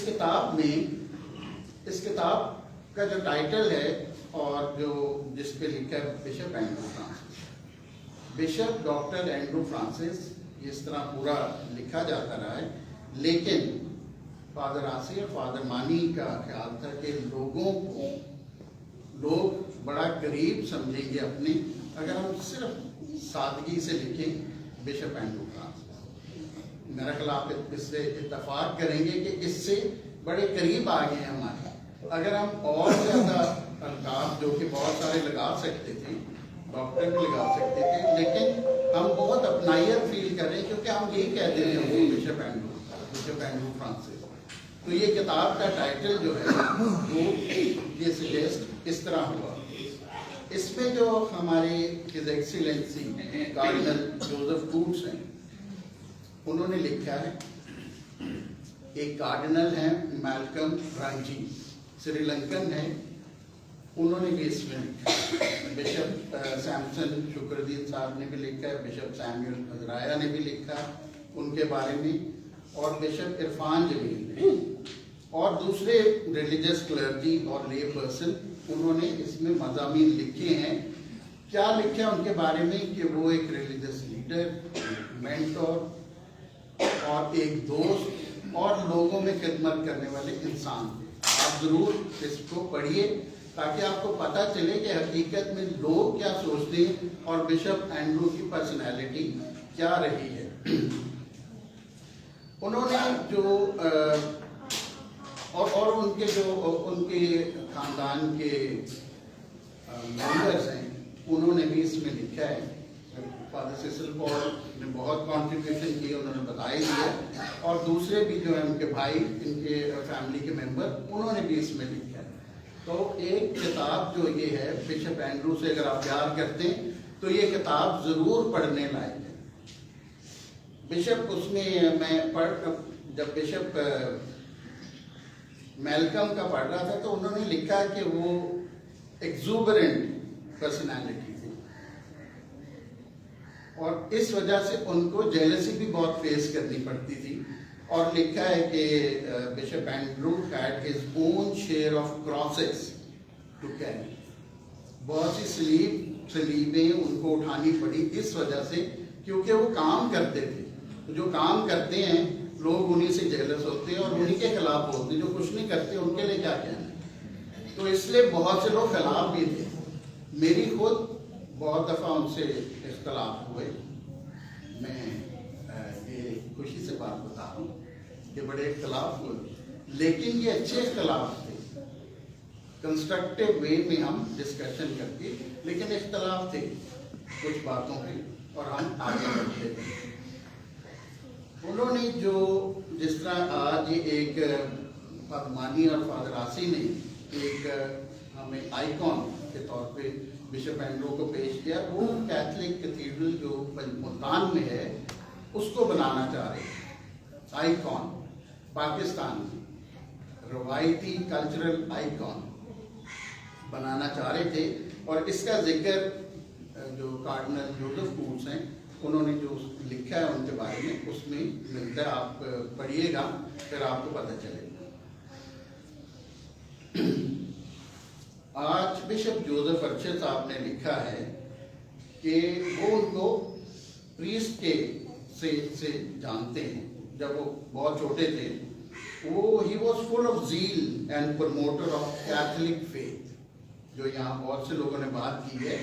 किताब का जो टाइटल है और जो जिस पे लिखा है bishop Andrew Francis, bishop doctor Andrew Francis, इस तरह पूरा लिखा जाता रहा है, लेकिन फादर आसी और फादर मानी का ख्याल था कि लोग बड़ा करीब समझेंगे अपने अगर हम सिर्फ सादगी से लिखें बिशप एंड्रू फ्रांसिस। मेरा ख्याल आप इससे इत्तफाक करेंगे कि इससे बड़े करीब आ गए हैं हमारे। अगर हम और ज़्यादा अलकाब जो कि बहुत सारे लगा सकते थे, डॉक्टर भी लगा सकते थे, लेकिन हम बहुत अपनाइयर फील कर रहे हैं क्योंकि हम यही कहते हैं बिशप एंड्रू फ्रांसिस। तो ये किताब का टाइटल जो है वो ये सजेस्ट इस तरह हुआ। इसमें जो हमारे his excellency cardinal Joseph Koontz हैं, उन्होंने लिखा है, एक कार्डिनल हैं मैल्कम रांची, श्रीलंकन हैं, उन्होंने भी इसमें लिखा। बिशप सैमसन शुक्रदीन साहब ने भी लिखा है, बिशप सैमुअल अजराया ने भी लिखा उनके बारे में, और बिशप इरफान जमील ने, और दूसरे रिलीजियस क्लर्जी और ले पर्सन उन्होंने इसमें मज़ामीन लिखे हैं। क्या लिखे हैं उनके बारे में कि वो एक रिलीजियस लीडर, मेंटोर और एक दोस्त और लोगों में खिदमत करने वाले इंसान थे। आप ज़रूर इसको पढ़िए ताकि आपको पता चले कि हकीकत में लोग क्या सोचते हैं और बिशप एंड्रू की पर्सनैलिटी क्या रही है। उन्होंने जो और उनके खानदान के मेंबर्स हैं, उन्होंने भी इसमें लिखा है। फादर सिसिल पॉल ने बहुत कंट्रीब्यूशन किए, उन्होंने बताया दिया, और दूसरे भी जो है उनके भाई, इनके फैमिली के मेंबर, उन्होंने भी इसमें लिखा है। तो एक किताब जो ये है बिशप एंड्रू से अगर आप प्यार करते हैं तो ये किताब ज़रूर पढ़ने लायक है। बिशप उसमें जब बिशप मैल्कम का पढ़ रहा था तो उन्होंने लिखा कि वो एक्सूबरेंट पर्सनालिटी थी और इस वजह से उनको जेलसी भी बहुत फेस करनी पड़ती थी, और लिखा है कि bishop Andrew had his own share of crosses to carry. बहुत सी सलीबें उनको उठानी पड़ी इस वजह से क्योंकि वो काम करते थे। तो जो काम करते हैं लोग उन्हीं से जेलस होते हैं और उन्हीं के खिलाफ बोलते हैं, जो कुछ नहीं करते उनके लिए क्या कहना। तो इसलिए बहुत से लोग खिलाफ भी थे। मेरी खुद बहुत दफ़ा उनसे इख्तलाफ हुए। मैं ये खुशी से बात बता रहा हूँ कि बड़े इख्तलाफ हुए, लेकिन ये अच्छे इख्तलाफ थे, कंस्ट्रक्टिव वे में हम डिस्कशन करके, लेकिन इख्तलाफ थे कुछ बातों पे और हम आगे बढ़ते थे। उन्होंने जो जिस तरह आज एक फादर मानी और फादर आसी ने एक हमें आइकॉन के तौर पे बिशप एंड्रू को पेश किया, वो कैथलिक कैथीड्रल जो मुल्तान में है उसको बनाना चाह रहे थे। आइकॉन पाकिस्तान में रवायती कल्चरल आइकॉन बनाना चाह रहे थे, और इसका जिक्र जो कार्डिनल जोसेफ कूट्स हैं उन्होंने जो लिखा है उनके बारे में उसमें मिलता है। आप पढ़िएगा फिर आपको पता चलेगा। आज बिशप जोसेफ अर्चे साहब ने लिखा है कि वो उनको प्रीस्ट के से जानते हैं। जब वो बहुत छोटे थे, वो he was full of zeal and promoter of Catholic faith, जो यहाँ बहुत से लोगों ने बात की है।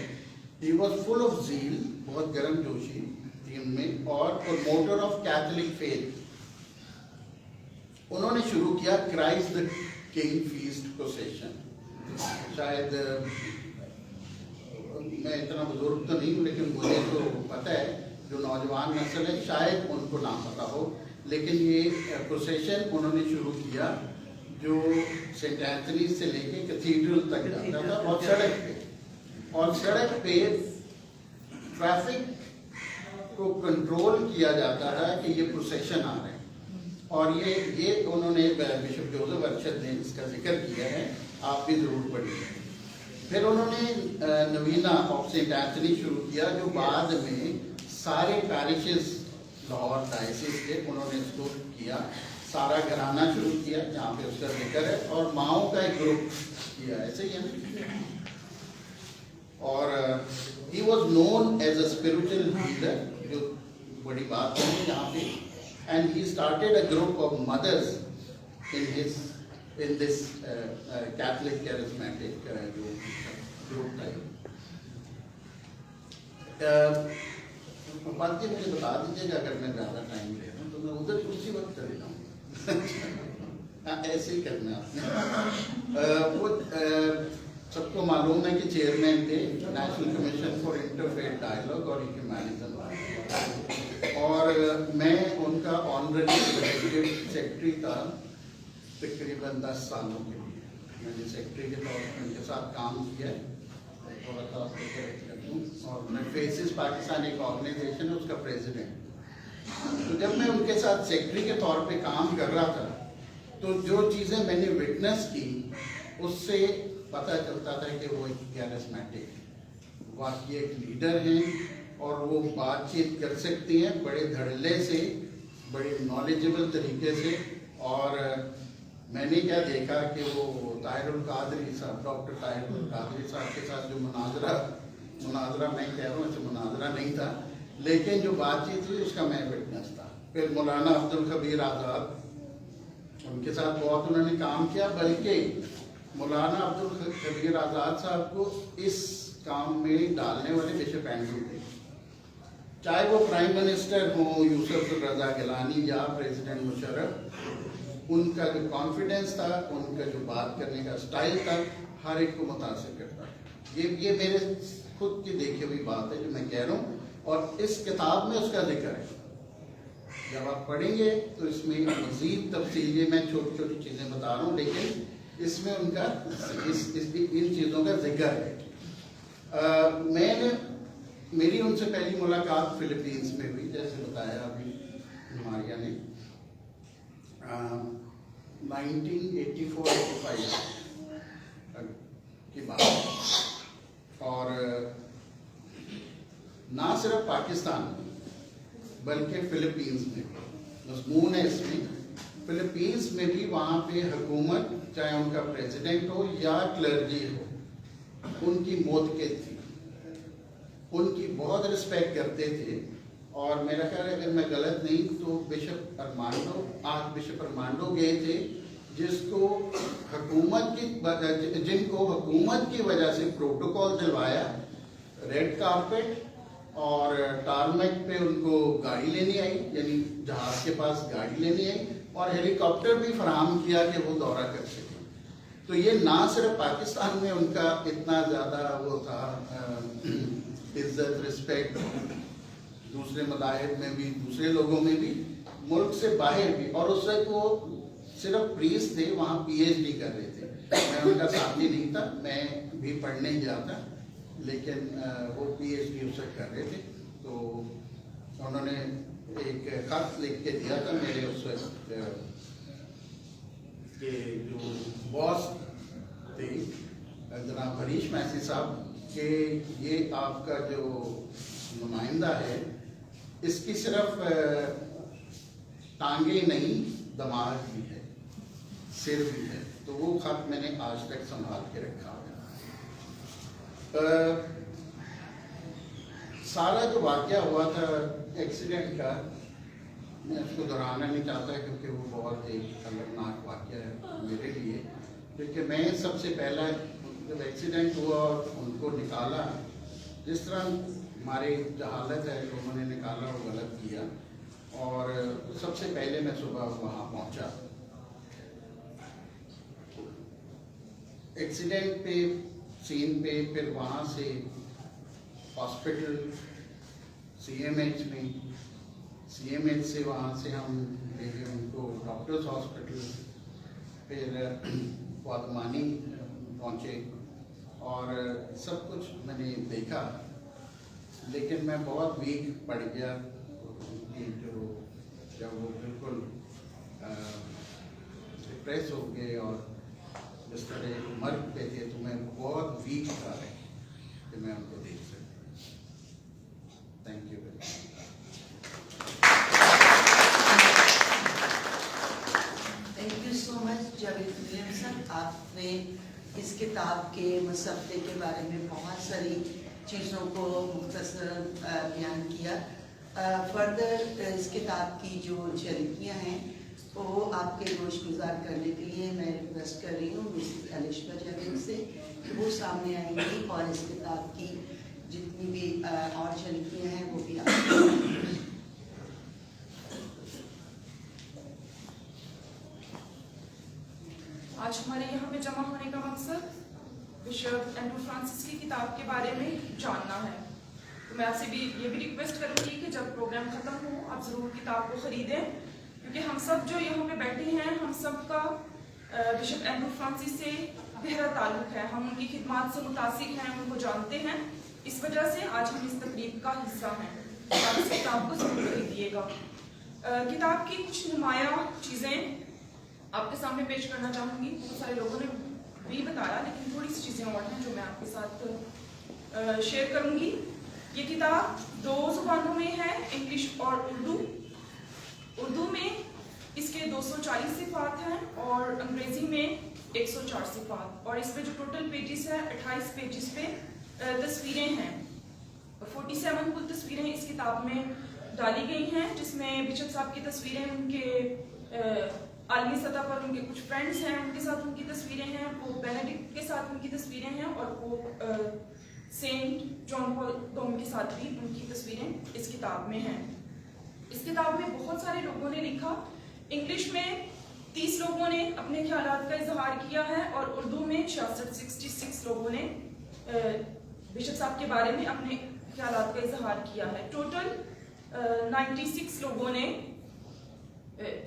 He was full of zeal, बहुत गर्म जोशी थी उनमें, और प्रमोटर ऑफ कैथलिक फेथ। उन्होंने शुरू किया Christ the King feast procession. शायद मैं इतना बुजुर्ग तो नहीं हूँ, लेकिन मुझे तो पता है, जो नौजवान नस्ल है शायद उनको ना पता हो, लेकिन ये प्रोसेशन उन्होंने शुरू किया जो सेंट एंथनी से लेके कैथीड्रल तक जाता था, और सड़क पे ट्रैफिक को कंट्रोल किया जाता था कि ये प्रोसेशन आ रहे हैं। और ये उन्होंने बिशप जोसेफ अर्शद ने इसका जिक्र किया है, आप भी जरूर पढ़िए। फिर उन्होंने नवीना ऑफ सेंट एंथनी शुरू किया, जो बाद में सारे पैरिशेस लाहौर डायसिस के उन्होंने इसको किया। सारा घराना शुरू किया जहाँ पे उसका जिक्र है, और माओ का एक ग्रुप किया, ऐसे ही है ना। और he was known as a spiritual leader, जो बड़ी बात है यहाँ पे। And he started a group of mothers in this Catholic charismatic जो group था। बात जी मुझे बता दीजिएगा अगर मैं ज़्यादा टाइम ले रहा हूँ तो मैं उधर उसी वक्त चले जाऊँ। ऐसे ही करना आपने। वो सबको मालूम है कि चेयरमैन थे national commission for interfaith dialogue और ह्यूमैनिज्म, और मैं उनका ऑनररी एग्जीक्यूटिव सेक्रेटरी था तकरीबन 10 सालों के लिए। मैंने सेक्रेटरी के तौर पर उनके साथ काम किया है, थोड़ा सा आपको करेक्ट कर दूँ। और मैं फेसिस पाकिस्तान एक ऑर्गेनाइजेशन है, उसका प्रेसिडेंट। तो जब मैं उनके साथ सेक्रेटरी के तौर पे काम कर रहा था, तो जो चीज़ें मैंने विटनेस की उससे पता चलता था कि वो एक कैरिस्मेटिक वाकई एक लीडर हैं, और वो बातचीत कर सकती हैं बड़े धड़ल्ले से, बड़े नॉलेजेबल तरीके से। और मैंने क्या देखा कि वो ताहिरुल कादरी साहब, डॉक्टर ताहिरुल कादरी साहब के साथ जो मुनाजरा मैं कह रहा हूँ, ऐसे मुनाजरा नहीं था, लेकिन जो बातचीत हुई उसका मैं विटनेस था। फिर मौलाना अब्दुल खबीर आज़ाद, उनके साथ बहुत उन्होंने काम किया, बल्कि मौलाना अब्दुल खबीर आज़ाद साहब को इस काम में डालने वाले बिशप एंड्रू थे। चाहे वो प्राइम मिनिस्टर हो यूसुफ रजा गिलानी या प्रेसिडेंट मुशर्रफ, उनका जो कॉन्फिडेंस था, उनका जो बात करने का स्टाइल था, हर एक को मुतासिर करता है। ये मेरे खुद की देखी हुई बात है जो मैं कह रहा हूँ, और इस किताब में उसका जिक्र है। जब आप पढ़ेंगे तो इसमें मज़ीद तफसील, ये मैं छोटी छोटी चीज़ें बता रहा हूँ, लेकिन इसमें उनका इन चीज़ों का जिक्र है। मेरी उनसे पहली मुलाकात फिलीपींस में हुई, जैसे बताया अभी मारिया ने, 1984-85 की बात। और ना सिर्फ पाकिस्तान बल्कि फिलीपींस में भी मज़मून है इसमें। फिलीपींस में भी वहाँ पे हुकूमत, चाहे उनका प्रेसिडेंट हो या क्लर्जी हो, उनकी मौतक़द थी, उनकी बहुत रिस्पेक्ट करते थे। और मेरा ख्याल है, अगर मैं गलत नहीं तो बिशप अरमांडो गए थे, जिनको हुकूमत की वजह से प्रोटोकॉल दिलवाया, रेड कारपेट और टारमेक पे उनको गाड़ी लेनी आई, यानी जहाज के पास गाड़ी लेनी आई, और हेलीकॉप्टर भी फराहम किया कि वो दौरा कर सके। तो ये ना सिर्फ पाकिस्तान में उनका इतना ज़्यादा वो था इज्जत रिस्पेक्ट, दूसरे मदाहिब में भी, दूसरे लोगों में भी, मुल्क से बाहर भी। और उस वक्त वो सिर्फ प्रीस्ट थे, वहाँ PhD कर रहे थे। मैं उनका साथी नहीं था, मैं भी पढ़ने गया था, लेकिन वो PhD उस वक्त कर रहे थे। तो उन्होंने एक खत लिख के दिया था मेरे उस वक्त के जो बॉस थे जनाब हरीश मैसी साहब, कि ये आपका जो नुमाइंदा है, इसकी सिर्फ टांगे नहीं दिमाग भी है, सिर भी है। तो वो खत मैंने आज तक संभाल के रखा है। सारा जो वाक़या हुआ था एक्सीडेंट का, मैं उसको दोहराना नहीं चाहता क्योंकि वो बहुत एक अलगनाक वाक़या है मेरे लिए, क्योंकि मैं सबसे पहला जब एक्सीडेंट हुआ और उनको निकाला, जिस तरह हमारी जहालत है लोगों ने निकाला वो गलत किया, और सबसे पहले मैं सुबह वहाँ पहुँचा एक्सीडेंट पे सीन पे, फिर वहाँ से हॉस्पिटल CMH में, CMH से वहाँ से हम ले गए उनको डॉक्टर्स हॉस्पिटल, फिर वादमानी पहुँचे और सब कुछ मैंने देखा, लेकिन मैं बहुत वीक पड़ गया कि जो जब वो बिल्कुल डिप्रेस हो गए और जिस तरह मर पे थे, तो मैं बहुत वीक था कि मैं उनको देख सकता। Thank you very much. Thank you so much Javed Williamson. आपने इस किताब के मुसव्वदे के बारे में बहुत सारी चीज़ों को मुख्तसर बयान किया। फर्दर इस किताब की जो झलकियाँ हैं वो आपके गोश गुजार करने के लिए मैं रिक्वेस्ट कर रही हूँ मिसेस अलिशा जावेद से कि वो सामने आएंगी और इस किताब की जितनी भी और झलकियाँ हैं वो भी आप। आज हमारे यहाँ पे जमा होने का मकसद बिशप एंड्रू फ्रांसिस की किताब के बारे में जानना है। तो मैं आपसे भी ये भी रिक्वेस्ट करूँगी कि जब प्रोग्राम ख़त्म हो आप ज़रूर किताब को ख़रीदें, क्योंकि हम सब जो यहाँ पे बैठे हैं हम सब का बिशप एंड्रू फ्रांसिस से गहरा ताल्लुक़ है। हम उनकी खिदमत से मुतासिर हैं, उनको जानते हैं, इस वजह से आज हम इस तकरीब का हिस्सा हैं। आप इस किताब को ज़रूर खरीदिएगा। किताब की कुछ नुमाया चीज़ें आपके सामने पेश करना चाहूँगी। बहुत सारे लोगों ने भी बताया, लेकिन थोड़ी सी चीज़ें और हैं जो मैं आपके साथ शेयर करूँगी। ये किताब 2 ज़ुबानों में है, इंग्लिश और उर्दू। उर्दू में इसके 240 सिफ़ात हैं और अंग्रेज़ी में 104 सिफ़ात, और इसमें जो टोटल पेजेस है 28 पेजेस पे तस्वीरें हैं। 47 कुल तस्वीरें इस किताब में डाली गई हैं, जिसमें बिशप साहब की तस्वीरें, उनके आलमी सतह पर उनके कुछ फ्रेंड्स हैं उनके साथ उनकी तस्वीरें हैं, वो बेनेडिक्ट के साथ उनकी तस्वीरें हैं, और वो सेंट जॉन पॉल डोम के साथ भी उनकी तस्वीरें इस किताब में हैं। इस किताब में बहुत सारे लोगों ने लिखा। इंग्लिश में 30 लोगों ने अपने ख्यालात का इजहार किया है और उर्दू में 66 लोगों ने बिशप साहब के बारे में अपने ख्यालात का इजहार किया है। टोटल 96 लोगों ने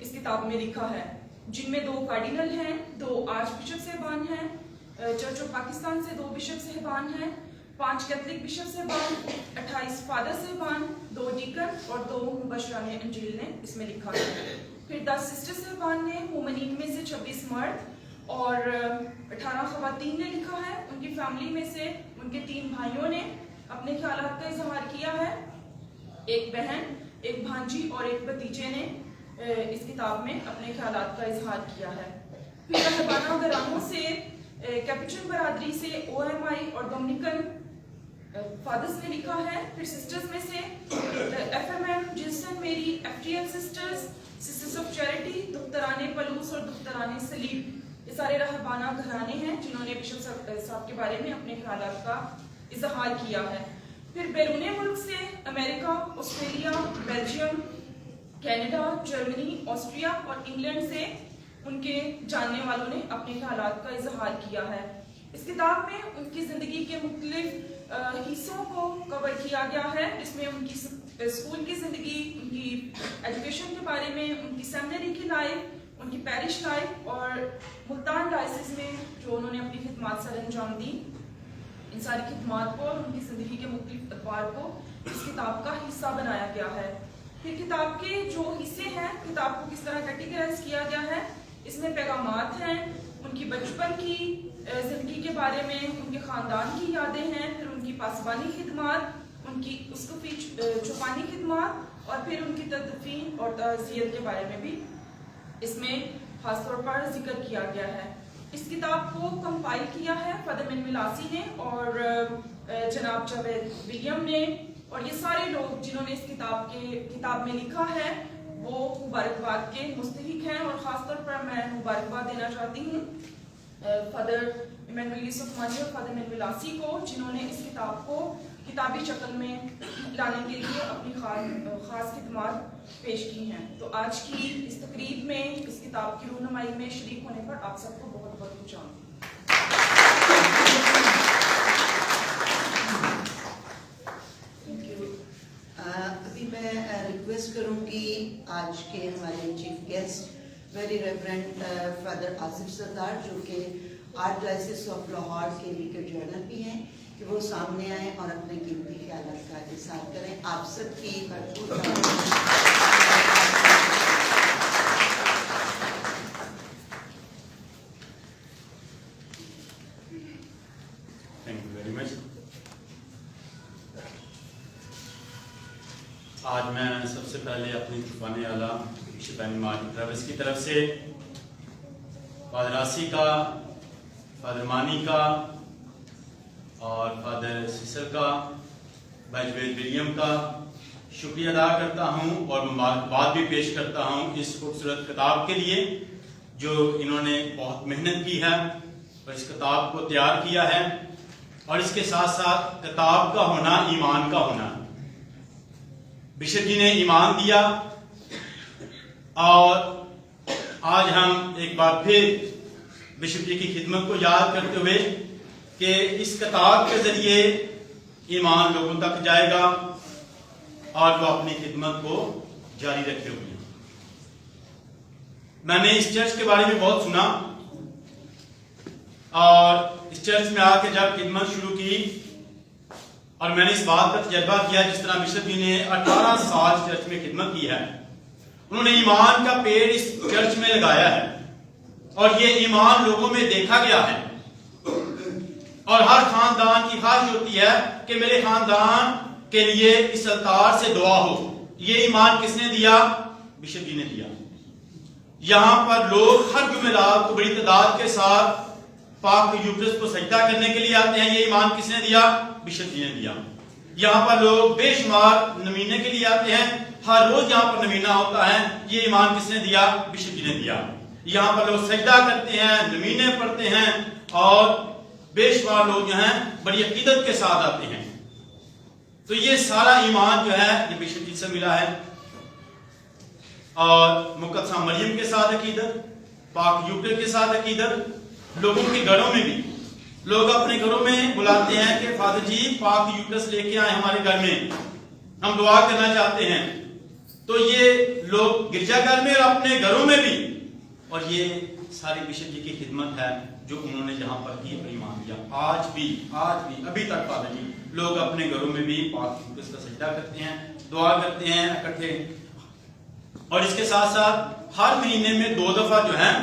इस किताब में लिखा है, जिनमें 2 कार्डिनल हैं, 2 आर्च बिशप साहबान हैं, चर्च ऑफ पाकिस्तान से 2 बिशप साहबान हैं, 5 कैथलिक बिशप साहबान, 28 फादर साहबान, 2 डीकन और 2 मुबशरान अंजील ने इसमें लिखा है। फिर 10 सिस्टर साहबान ने, मुमनीन में से 26 मर्द और 18 खवातीन ने लिखा है। उनकी फैमिली में से उनके 3 भाइयों ने अपने ख्यालात का इजहार किया है। एक बहन, एक भांजी और एक भतीजे ने इस किताब में अपने ख्यालात का इजहार किया है। फिर रहबाना घरानों से, कैपुचिन बरादरी से OMI और डोमिनिकन फादर्स ने लिखा है। फिर सिस्टर्स में से FMM, जिसन मेरी, FTL sisters, sisters of charity, दुख्तराने पलूस और दुख्तराने सलीब, ये सारे रहबाना घराने हैं जिन्होंने बिशप साहब के बारे में अपने ख्यालात का इजहार किया है। फिर बैरून मुल्क से America, Australia, Belgium, Canada, Germany, Austria और इंग्लैंड से उनके जानने वालों ने अपने ख्यालात का इजहार किया है। इस किताब में उनकी ज़िंदगी के मुख्तलिफ हिस्सों को कवर किया गया है, जिसमें उनकी स्कूल की ज़िंदगी, उनकी एजुकेशन के बारे में, उनकी सेमिनरी की लाइफ, उनकी पैरिश लाइफ और मुल्तान डायसिस में जो उन्होंने अपनी खिदमत सर अंजाम दी, इन सारी खिदमत को और उनकी ज़िंदगी के मुख्तलिफ अखबार को इस किताब का हिस्सा बनाया गया है। फिर किताब के जो हिस्से हैं, किताब को किस तरह कैटेगराइज किया गया है, इसमें पैगामात हैं, उनकी बचपन की ज़िंदगी के बारे में, उनके ख़ानदान की यादें हैं, फिर उनकी पासबानी खिदमत, उनकी उसकी छुपानी खिदमत और फिर उनकी तदफीन और तज़ियत के बारे में भी इसमें ख़ासतौर पर जिक्र किया गया है। इस किताब को कंपाइल किया है फादर मिलासी ने और जनाब जावेद विलियम ने, और ये सारे लोग जिन्होंने इस किताब में लिखा है वो मुबारकबाद के मुस्तहिक हैं और ख़ासतौर पर मैं मुबारकबाद देना चाहती हूँ फादर इमैनुअल यूसुफ मानी और फादर इमैनुअल आसी को, जिन्होंने इस किताब को किताबी शक्ल में लाने के लिए अपनी ख़ास खिदमत पेश की हैं। तो आज की इस तकरीब में इस किताब की रूनुमाई में शरीक होने पर आप सबको बहुत बहुत खुशामदीद। अभी मैं रिक्वेस्ट करूंगी आज के हमारे chief guest very reverend father Asif Sardar, जो कि आर्ट डायसिस ऑफ लाहौर के लीगल जर्नल भी हैं, कि वो सामने आए और अपने कीमती ख्यालात का इज़हार करें। आप सबकी भरपूर थैंक यू वेरी मच। आज मैं सबसे पहले अपनी तूफान आला बिशप मार्टिन ट्रेविस की तरफ से फादर आसी का, फादर मानी का और फादर सिसल का, भाई जुवेद विलियम का शुक्रिया अदा करता हूं और मुबारकबाद भी पेश करता हूं इस खूबसूरत किताब के लिए जो इन्होंने बहुत मेहनत की है और इस किताब को तैयार किया है। और इसके साथ साथ किताब का होना ईमान का होना। बिशप जी ने ईमान दिया और आज हम एक बार फिर बिशप जी की खिदमत को याद करते हुए कि इस किताब के जरिए ईमान लोगों तक जाएगा और वो अपनी खिदमत को जारी रखे हुए। मैंने इस चर्च के बारे में बहुत सुना और इस चर्च में आके जब खिदमत शुरू की और मैंने इस बात का तजर्बा किया, जिस तरह बिशप जी ने 18 साल चर्च में खिदमत की है, उन्होंने ईमान का पेड़ इस चर्च में लगाया है और ये ईमान लोगों में देखा गया है। और हर खानदान की ख्वाहिश होती है कि मेरे खानदान के लिए इस अल्तार से दुआ हो। ये ईमान किसने दिया? बिशप जी ने दिया। यहां पर लोग हर जुमेरात को बड़ी तादाद के साथ पाक यूट्रस को सजदा करने के लिए आते हैं। ये ईमान किसने दिया? बिशप जी ने दिया। यहाँ पर लोग बेशुमार नमीने के लिए आते हैं, हर रोज यहाँ पर नमीना होता है। ये ईमान किसने दिया? बिशप जी ने दिया। यहाँ पर लोग सजदा करते हैं, नमीने पढ़ते हैं और बेशुमार लोग जो हैं बड़ी अकीदत के साथ आते हैं। तो ये सारा ईमान जो है ये बिशप जी से मिला है। और मुकद्दसा मरियम के साथ अकीदत, पाक यूट्रस के साथ अकीदत। लोगों के घरों में भी लोग अपने घरों में बुलाते हैं कि फादर जी पाक यूट्रस लेके आए हमारे घर में, हम दुआ करना चाहते हैं। तो ये लोग गिरजाघर में और अपने घरों में भी, और ये सारी बिशप जी की खिदमत है जो उन्होंने यहाँ पर की और ईमान दिया। आज भी अभी तक फादर जी लोग अपने घरों में भी पाक यूट्रस का सजदा करते हैं, दुआ करते हैं इकट्ठे। और इसके साथ साथ हर महीने में 2 दफा जो है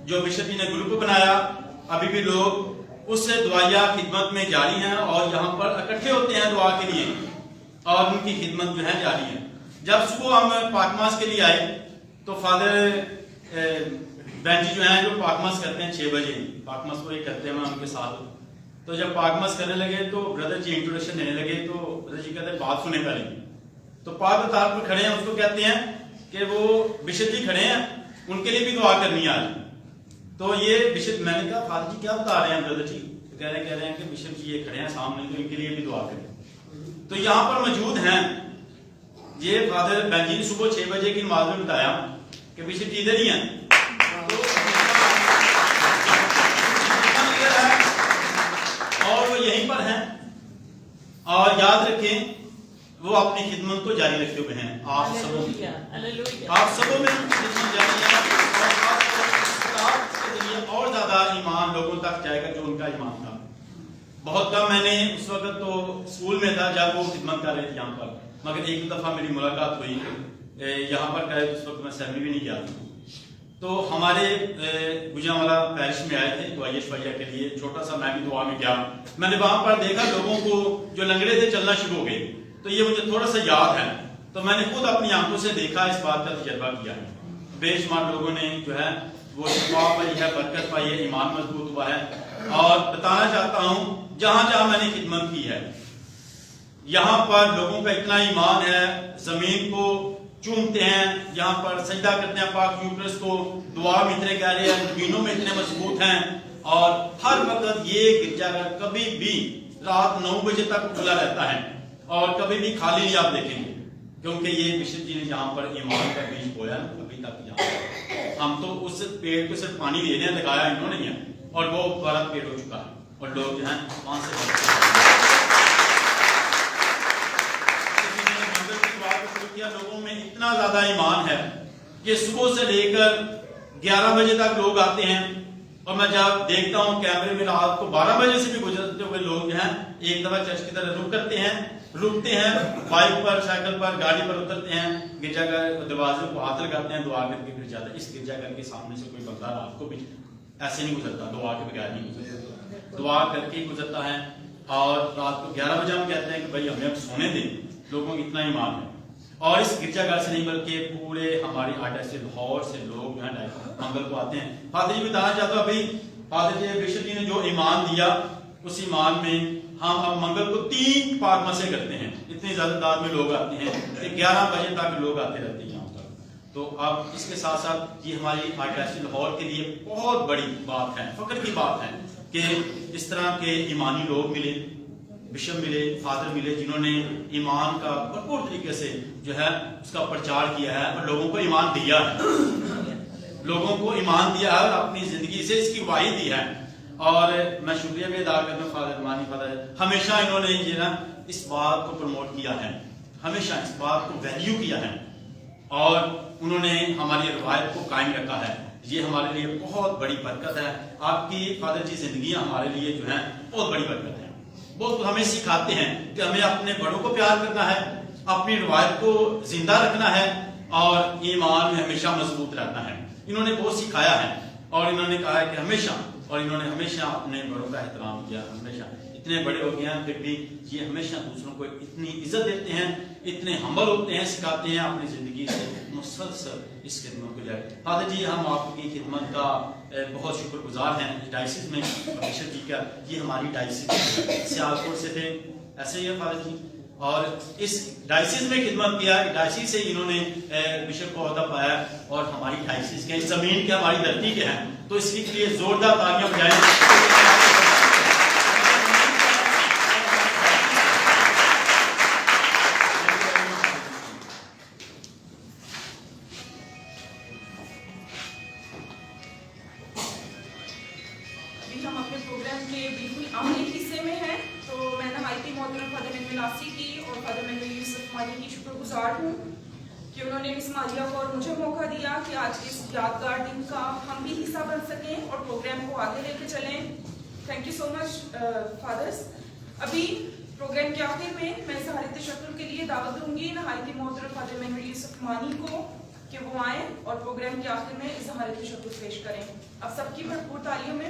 जो बिशप जी ने ग्रुप बनाया, अभी भी लोग उससे दुआया खिदमत में जारी हैं और यहाँ पर इकट्ठे होते हैं दुआ के लिए और उनकी खिदमत जो है जारी है। जब सुबह हम पाकमास के लिए आए तो फादर बेंजी जो है जो पाकमास करते हैं 6 बजे पाकमास को ये करते हैं उनके साथ। तो जब पाकमास करने लगे तो ब्रदर जी इंट्रोडक्शन देने लगे तो ब्रदर जी कहते हैं बात सुने पहले। तो पाक तार पर खड़े हैं, उसको कहते हैं कि वो बिशप जी खड़े हैं, उनके लिए भी दुआ करनी है आज। तो ये बिशप, मैंने कहा फादर जी क्या बता रहे हैं ब्रदर जी? तो कह रहे हैं कि बिशप जी ये खड़े हैं सामने, तो इनके लिए भी दुआ करें। तो यहाँ पर मौजूद हैं ये फादर बेंजी ने सुबह 6 बजे की नमाज में बताया कि बिशप जी इधर ही हैं। और वो यहीं पर हैं और याद रखें वो अपनी खिदमत को जारी रखे हुए हैं। आप सबों में खिदमत जारी है और ज्यादा ईमान लोगों तक जाएगा जो उनका ईमान था। बहुत कम, मैंने उस वक्त तो स्कूल में था जब वो खिदमत कर रहे थे यहाँ पर, मगर एक दफा मेरी मुलाकात हुई यहाँ पर, उस वक्त मैं असेंबली भी नहीं गया था। तो हमारे गुजरांवाला पैरिश में आए थे दुआया शफाइया के लिए, छोटा सा मैं भी दुआ में गया। मैंने वहां पर देखा लोगों को जो लंगड़े थे चलना शुरू हो गए, तो ये मुझे थोड़ा सा याद है। तो मैंने खुद अपनी आंखों से देखा, इस बात का तजर्बा किया है। बेशुमार लोगों ने जो है वो शिफा पाई है, बरकत पाई है, ईमान मजबूत हुआ है। और बताना चाहता हूँ जहां जहां मैंने खिदमत की है यहाँ पर लोगों का इतना ईमान है, जमीन को चूमते हैं, यहाँ पर सजदा करते हैं पाक यूट्रस को, दुआ में इतने गहरे हैं, जमीनों में इतने मजबूत हैं, और हर वक्त ये गिरजाघर कभी भी रात 9 बजे तक खुला रहता है और कभी भी खाली नहीं आप देखेंगे, क्योंकि ये मिश्र जी ने जहाँ पर ईमान का बीज बोया ना, अभी तक यहाँ हम तो उस पेड़ को सिर्फ पानी दे रहे हैं, लगाया इन्होंने ही है, और वो बड़ा पेड़ हो चुका है और लोग जो है वहां से किया। लोगों में इतना ज्यादा ईमान है कि सुबह से लेकर 11 बजे तक लोग आते हैं, और मैं जब देखता हूँ कैमरे में रात को 12 बजे से भी गुजरते हुए लोग जो हैं एक दफा चर्च की तरह रुकते हैं, बाइक पर, साइकिल पर, गाड़ी पर उतरते हैं, गिरजाघर दरवाजे को हाथ लगाते हैं, दुआ करके गिर जाते हैं। इस गिरजाघर के सामने से कोई बंदा रात को भी ऐसे नहीं गुजरता, दुआ के बगैर नहीं गुजरता, दुआ करके ही गुजरता है। और रात को 11 बजे हम कहते हैं कि भाई हमें अब सोने दें, लोगों को इतना ईमान है। और इस गिरजाघर से नहीं बल्कि पूरे हमारी आर्टिस्ट लाहौर से लोग जो है मंगल को आते हैं। फादर जी बताना चाहता हूँ, अभी फादर जी बिशप जी ने जो ईमान दिया, उस ईमान में हम अब मंगल को 3 पाक मसे करते हैं। इतनी ज्यादा तादाद में लोग आते हैं कि 11 बजे तक लोग आते रहते हैं यहाँ पर। तो अब इसके साथ साथ ये हमारी आर्टिस्ट लाहौर के लिए बहुत बड़ी बात है, फख्र की बात है कि इस तरह के ईमानी लोग मिले, बिशप मिले, फादर मिले, जिन्होंने ईमान का भरपूर तरीके से जो है उसका प्रचार किया है और लोगों को ईमान दिया है, लोगों को ईमान दिया है और अपनी जिंदगी से इसकी गवाही दी है। और मैं शुक्रिया भी अदा करता हूँ फादर मानी फादर, हमेशा इन्होंने ये ना इस बात को प्रमोट किया है, हमेशा इस बात को वैल्यू किया है, और उन्होंने हमारी रवायत को कायम रखा है। ये हमारे लिए बहुत बड़ी बरकत है। आपकी फादर जी जिंदगी हमारे लिए जो है बहुत बड़ी बरकत है। बहुत हमें सिखाते हैं कि हमें अपने बड़ों को प्यार करना है, अपनी रवायत को जिंदा रखना है और ईमान में हमेशा मजबूत रहना है। इन्होंने बहुत सिखाया है और इन्होंने कहा है कि इन्होंने हमेशा अपने बड़ों का एहतराम किया। हमेशा इतने बड़े हो गए हैं फिर भी ये हमेशा दूसरों को इतनी इज्जत देते हैं, इतने हम्बल होते हैं, सिखाते हैं अपनी जिंदगी से मुसलसल इस खिदमत को जाए। फादर जी हम आपकी खिदमत का बहुत शुक्रगुजार हैं। डायसिस में बिशप जी का, ये हमारी डायसिस सियालकोट से थे, ऐसे ही है फादर जी, और इस डायसिस में खिदमत किया, डायसिस से इन्होंने बिशप को ओहदा पाया और हमारी डायसिस के जमीन के हमारी धरती के हैं, तो इसके लिए जोरदार तालियां बजाएं। हम अपने प्रोग्राम के बिल्कुल आखिरी हिस्से में हैं, तो मैं नहायती मोहतरम फादर मैनुअल नासी की और फादर मैनुअल यूसुफ माली की शुक्रगुजार हूँ कि उन्होंने मिस मालिया को और मुझे मौका दिया कि आज के इस यादगार दिन का हम भी हिस्सा बन सकें और प्रोग्राम को आगे लेके चलें। Thank you so much fathers. अभी प्रोग्राम के आखिर में मैं सहारत शक्ल के लिए दावत दूंगी नहायती मोहतरम फादर मैनुअल यूसुफ माली को कि वो आए और प्रोग्राम के आखिर में इज़हारत शक्ल पेश करें। अब सबकी भरपूर तालियों में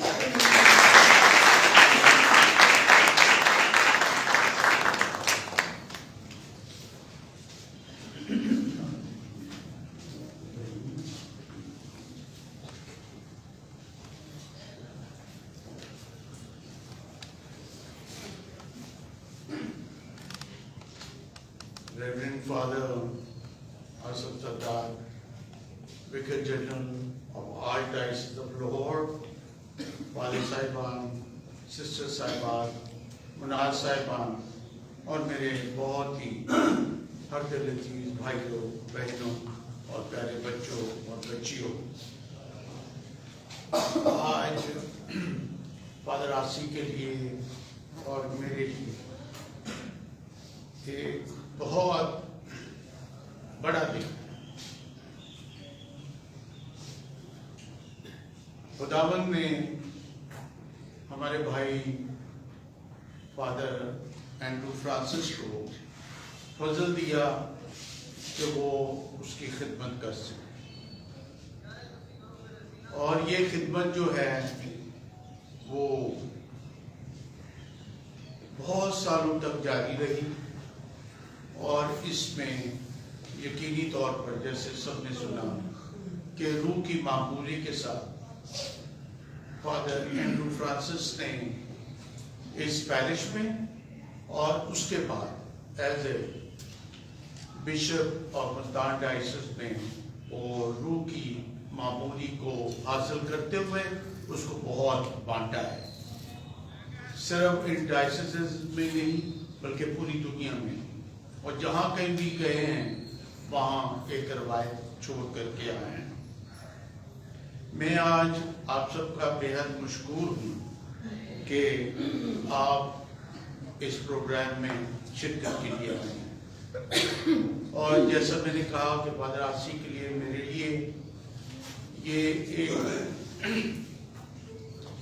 Reverend Father Asaf Sardar, Vicar General of Archdiocese of Lahore, Wali Saiban, Sister Saiban, Munaz Saiban, और मेरे बहुत ही हरदिल अजीज भाइयों बहनों और प्यारे बच्चों और बच्चियों, आज फादर आसी के लिए और मेरे लिए एक बहुत बड़ा दिन। खुदावंद ने हमारे भाई फादर एंड्रू फ्रांसिस को फजल दिया कि वो उसकी खिदमत कर सके, और ये खिदमत जो है वो बहुत सालों तक जारी रही, और इसमें यकीनी तौर पर जैसे सबने सुना कि रूह की मामूली के साथ फादर एंड्रू फ्रांसिस ने इस पैरिश में और उसके बाद एज ए बिशप और मुल्तान डायसिस ने और रूह की मामूली को हासिल करते हुए उसको बहुत बांटा है, सिर्फ इन डायसिस में नहीं बल्कि पूरी दुनिया में। और जहाँ कहीं भी गए हैं वहाँ एक रवायत छोड़ करके आए हैं। मैं आज आप सबका बेहद मशकूर हूँ कि आप इस प्रोग्राम में शिरकत के लिए आए हैं। और जैसा मैंने कहा कि फादर आसी के लिए मेरे लिए ये एक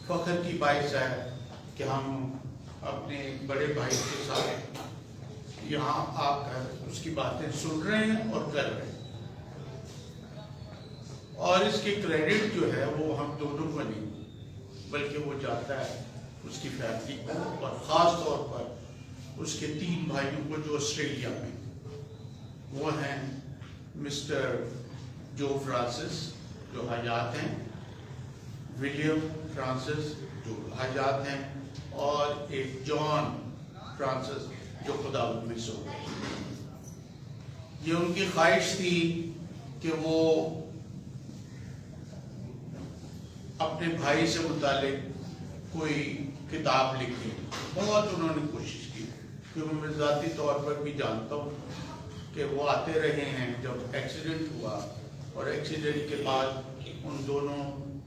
फख्र की बाइस है कि हम अपने बड़े भाई के साथ यहाँ आकर उसकी बातें सुन रहे हैं और कर रहे हैं। और इसकी क्रेडिट जो है वो हम दोनों को नहीं बल्कि वो जाता है उसकी फैमिली को और ख़ास तौर पर उसके 3 भाइयों को जो ऑस्ट्रेलिया में, वो हैं मिस्टर जो फ्रांसिस जो हयात हैं, विलियम फ्रांसिस जो हयात हैं, और एक जॉन फ्रांसिस जो खुदा में सो गए। ये उनकी ख्वाहिश थी कि वो अपने भाई से मुतालिक कोई किताब लिखे। बहुत उन्होंने कोशिश की, क्योंकि मैं ज़ाती तौर पर भी जानता हूँ कि वो आते रहे हैं जब एक्सीडेंट हुआ, और एक्सीडेंट के बाद उन दोनों,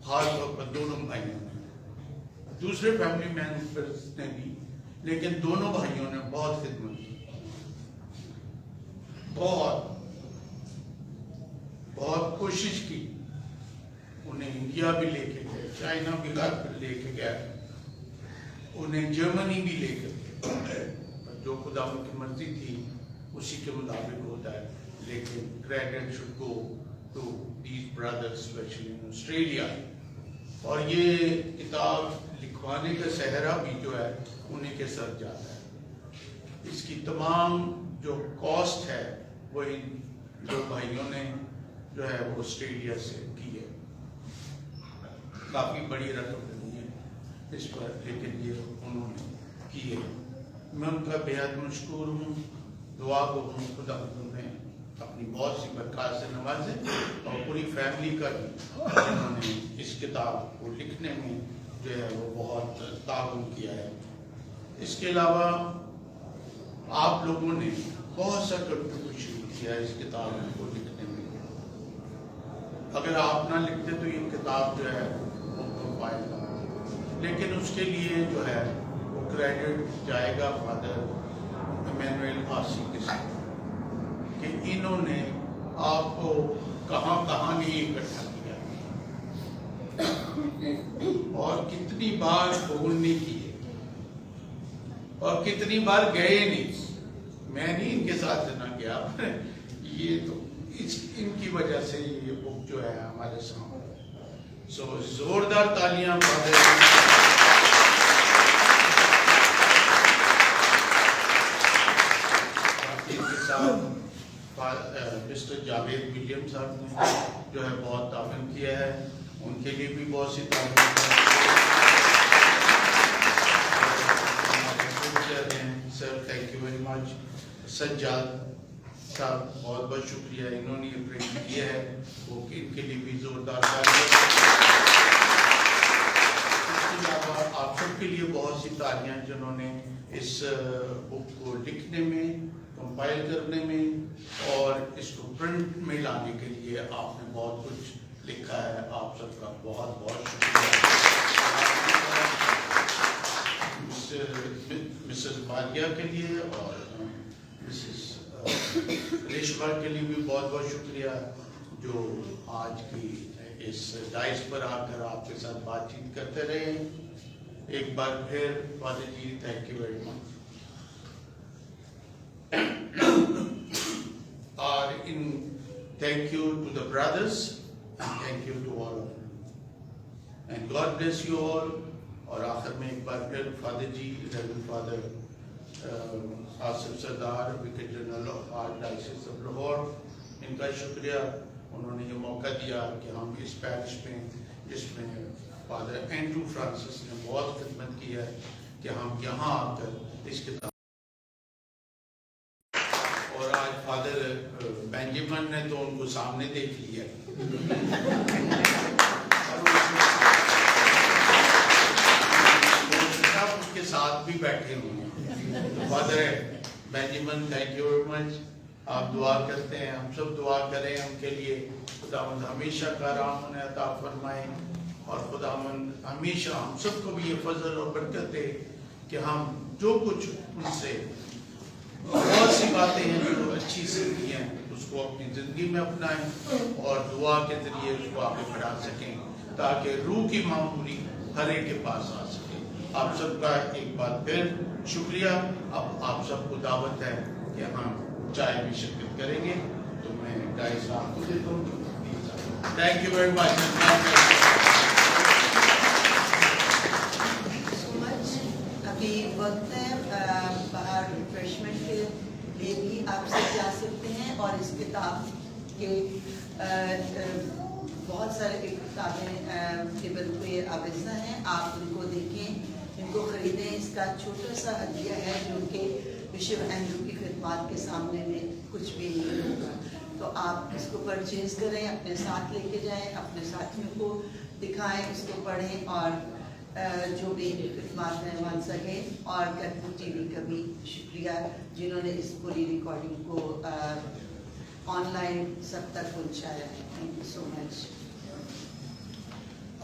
खास तौर पर दोनों भाइयों ने, दूसरे फैमिली मेंबर्स ने भी, लेकिन दोनों भाइयों ने बहुत खिदमत की, बहुत कोशिश की। उन्हें इंडिया भी लेके गए, चाइना भी लेके गए, उन्हें जर्मनी भी लेके गए, जो खुदा की मर्जी थी उसी के मुताबिक होता है। लेकिन credit should go to these brothers specially in Australia. और ये किताब लिखवाने का सहरा भी जो है उन्हीं के सर जाता है। इसकी तमाम जो कॉस्ट है वो इन 2 भाइयों ने जो है वो ऑस्ट्रेलिया से की है। काफ़ी बड़ी रकम नहीं है इस पर, लेकिन ये उन्होंने की है। मैं उनका बेहद मशकूर हूँ। दुआ को हूँ खुदा उन्हें अपनी बहुत सी बरकत से नवाजे, और पूरी फैमिली का भी उन्होंने इस किताब को लिखने में जो है वो बहुत ताउन किया है। इसके अलावा आप लोगों ने बहुत सा कंट्रीब्यूशन किया है इस किताब को लिखने में। अगर आप ना लिखते तो ये किताब जो है वो हो पाएगा, लेकिन उसके लिए जो है वो क्रेडिट जाएगा फादर इमैनुअल आसी के साथ, कि इन्होंने आपको कहाँ कहाँ नहीं इकट्ठा किया और कितनी बार फोन नहीं किए और कितनी बार गए नहीं। मैं नहीं इनके साथ ना गया, ये तो इनकी वजह से ये बुक जो है हमारे सामने। सो जोरदार तालियां इनके साथ मिस्टर जावेद विलियम साहब ने जो है बहुत ताउन किया है, उनके लिए भी बहुत सी तालियां। Sir thank you very much. Sajjad साहब बहुत बहुत शुक्रिया, इन्होंने प्रेरित किया है, वो इनके लिए भी जोरदार तालियां। इसके अलावा आप सबके लिए बहुत सी तालियां जिन्होंने इस बुक को लिखने में, कंपाइल करने में और इसको प्रिंट में लाने के लिए आपने बहुत कुछ लिखा है। आप सबका बहुत बहुत शुक्रिया। मिसेस बालिया के लिए और मिसेस रेशमा के लिए भी बहुत बहुत शुक्रिया, जो आज की इस डाइस पर आकर आपके साथ बातचीत करते रहे। एक बार फिर father ji thank you very much. और इन thank you to the brothers and thank you to all of you and God bless you all. और आखिर में एक बार फिर father ji, reverend father Asif Sardar, vicar general of archdiocese of Lahore, इनका शुक्रिया, उन्होंने ये मौका दिया कि हम इस पैरिश में, जिसमें फादर एंड्रू फ्रांसिस ने बहुत खिदमत की है, कि हम यहाँ आकर इस किताब और आज फादर हमने देख लिया। उसके साथ भी बैठे हुए हैं। Father Benjamin, thank you very much. आप दुआ करते हैं, हम सब दुआ करें उनके लिए। खुदावंद हमेशा का राम उन्हें अता फरमाए और खुदावंद हमेशा हम सबको भी ये फजल और बरकत दे कि हम जो कुछ उनसे बहुत सी बातें हैं जो अच्छी सीखी हैं उसको अपनी ज़िंदगी में अपनाएं और दुआ के जरिए उसको आगे बढ़ा सकें ताकि रूह की मामूली हर एक के पास आ सके। आप सबका एक बार फिर शुक्रिया। अब आप सबको दावत है कि हम चाय में शिरकत करेंगे, तो मैं गाय साहब को देता हूँ। Thank you very much. अभी वक्त है बाहर रिफ्रेशमेंट के लिए भी आप सब जा सकते हैं और इस किताब के बहुत सारे किताबें टेबल पे आवेज़ा हैं, आप उनको देखें, इनको खरीदें। इसका छोटा सा हदिया है जो कि बिशप एंड्रू की खिदमत के सामने में कुछ भी नहीं होगा, तो आप इसको परचेज करें, अपने साथ लेके जाएं, अपने साथियों को दिखाएं, इसको पढ़ें और जो भी खिदमत में बन सके। और कटपुर टीवी का भी शुक्रिया जिन्होंने इस पूरी रिकॉर्डिंग को ऑनलाइन सब तक पहुँचाया है। Thank you so much.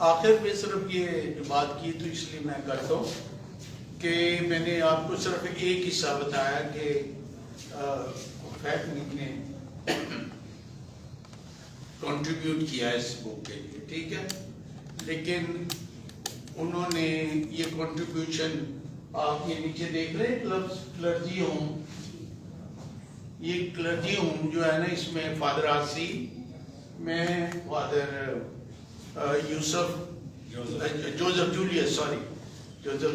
आखिर में सिर्फ ये जो बात की तो इसलिए मैं करता हूँ कि मैंने आपको सिर्फ एक हिस्सा बताया कि फैक्ट ने कंट्रीब्यूट किया इस बुक के लिए, ठीक है, लेकिन उन्होंने ये कंट्रीब्यूशन आप ये नीचे देख रहे हैं क्लर्जी होम, ये क्लर्जी होम जो है ना, इसमें फादर आसी, मैं फादर जोसेफ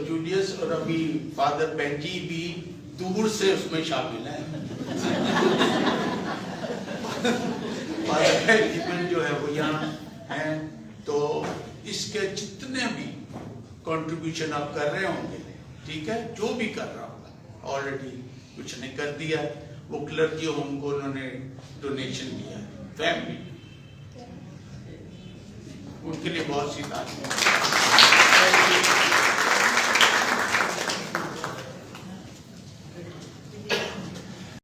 जूलियस और अभी फादर बेंजी भी दूर से उसमें शामिल हैं। फादर बेंजी जो है वो यहाँ हैं, तो इसके जितने भी कंट्रीब्यूशन आप कर रहे होंगे, ठीक है, जो भी कर रहा होगा ऑलरेडी कुछ ने कर दिया, वो क्लर्जी होम को उन्होंने डोनेशन दिया है, फैमिली, उनके लिए बहुत सी तारीफ।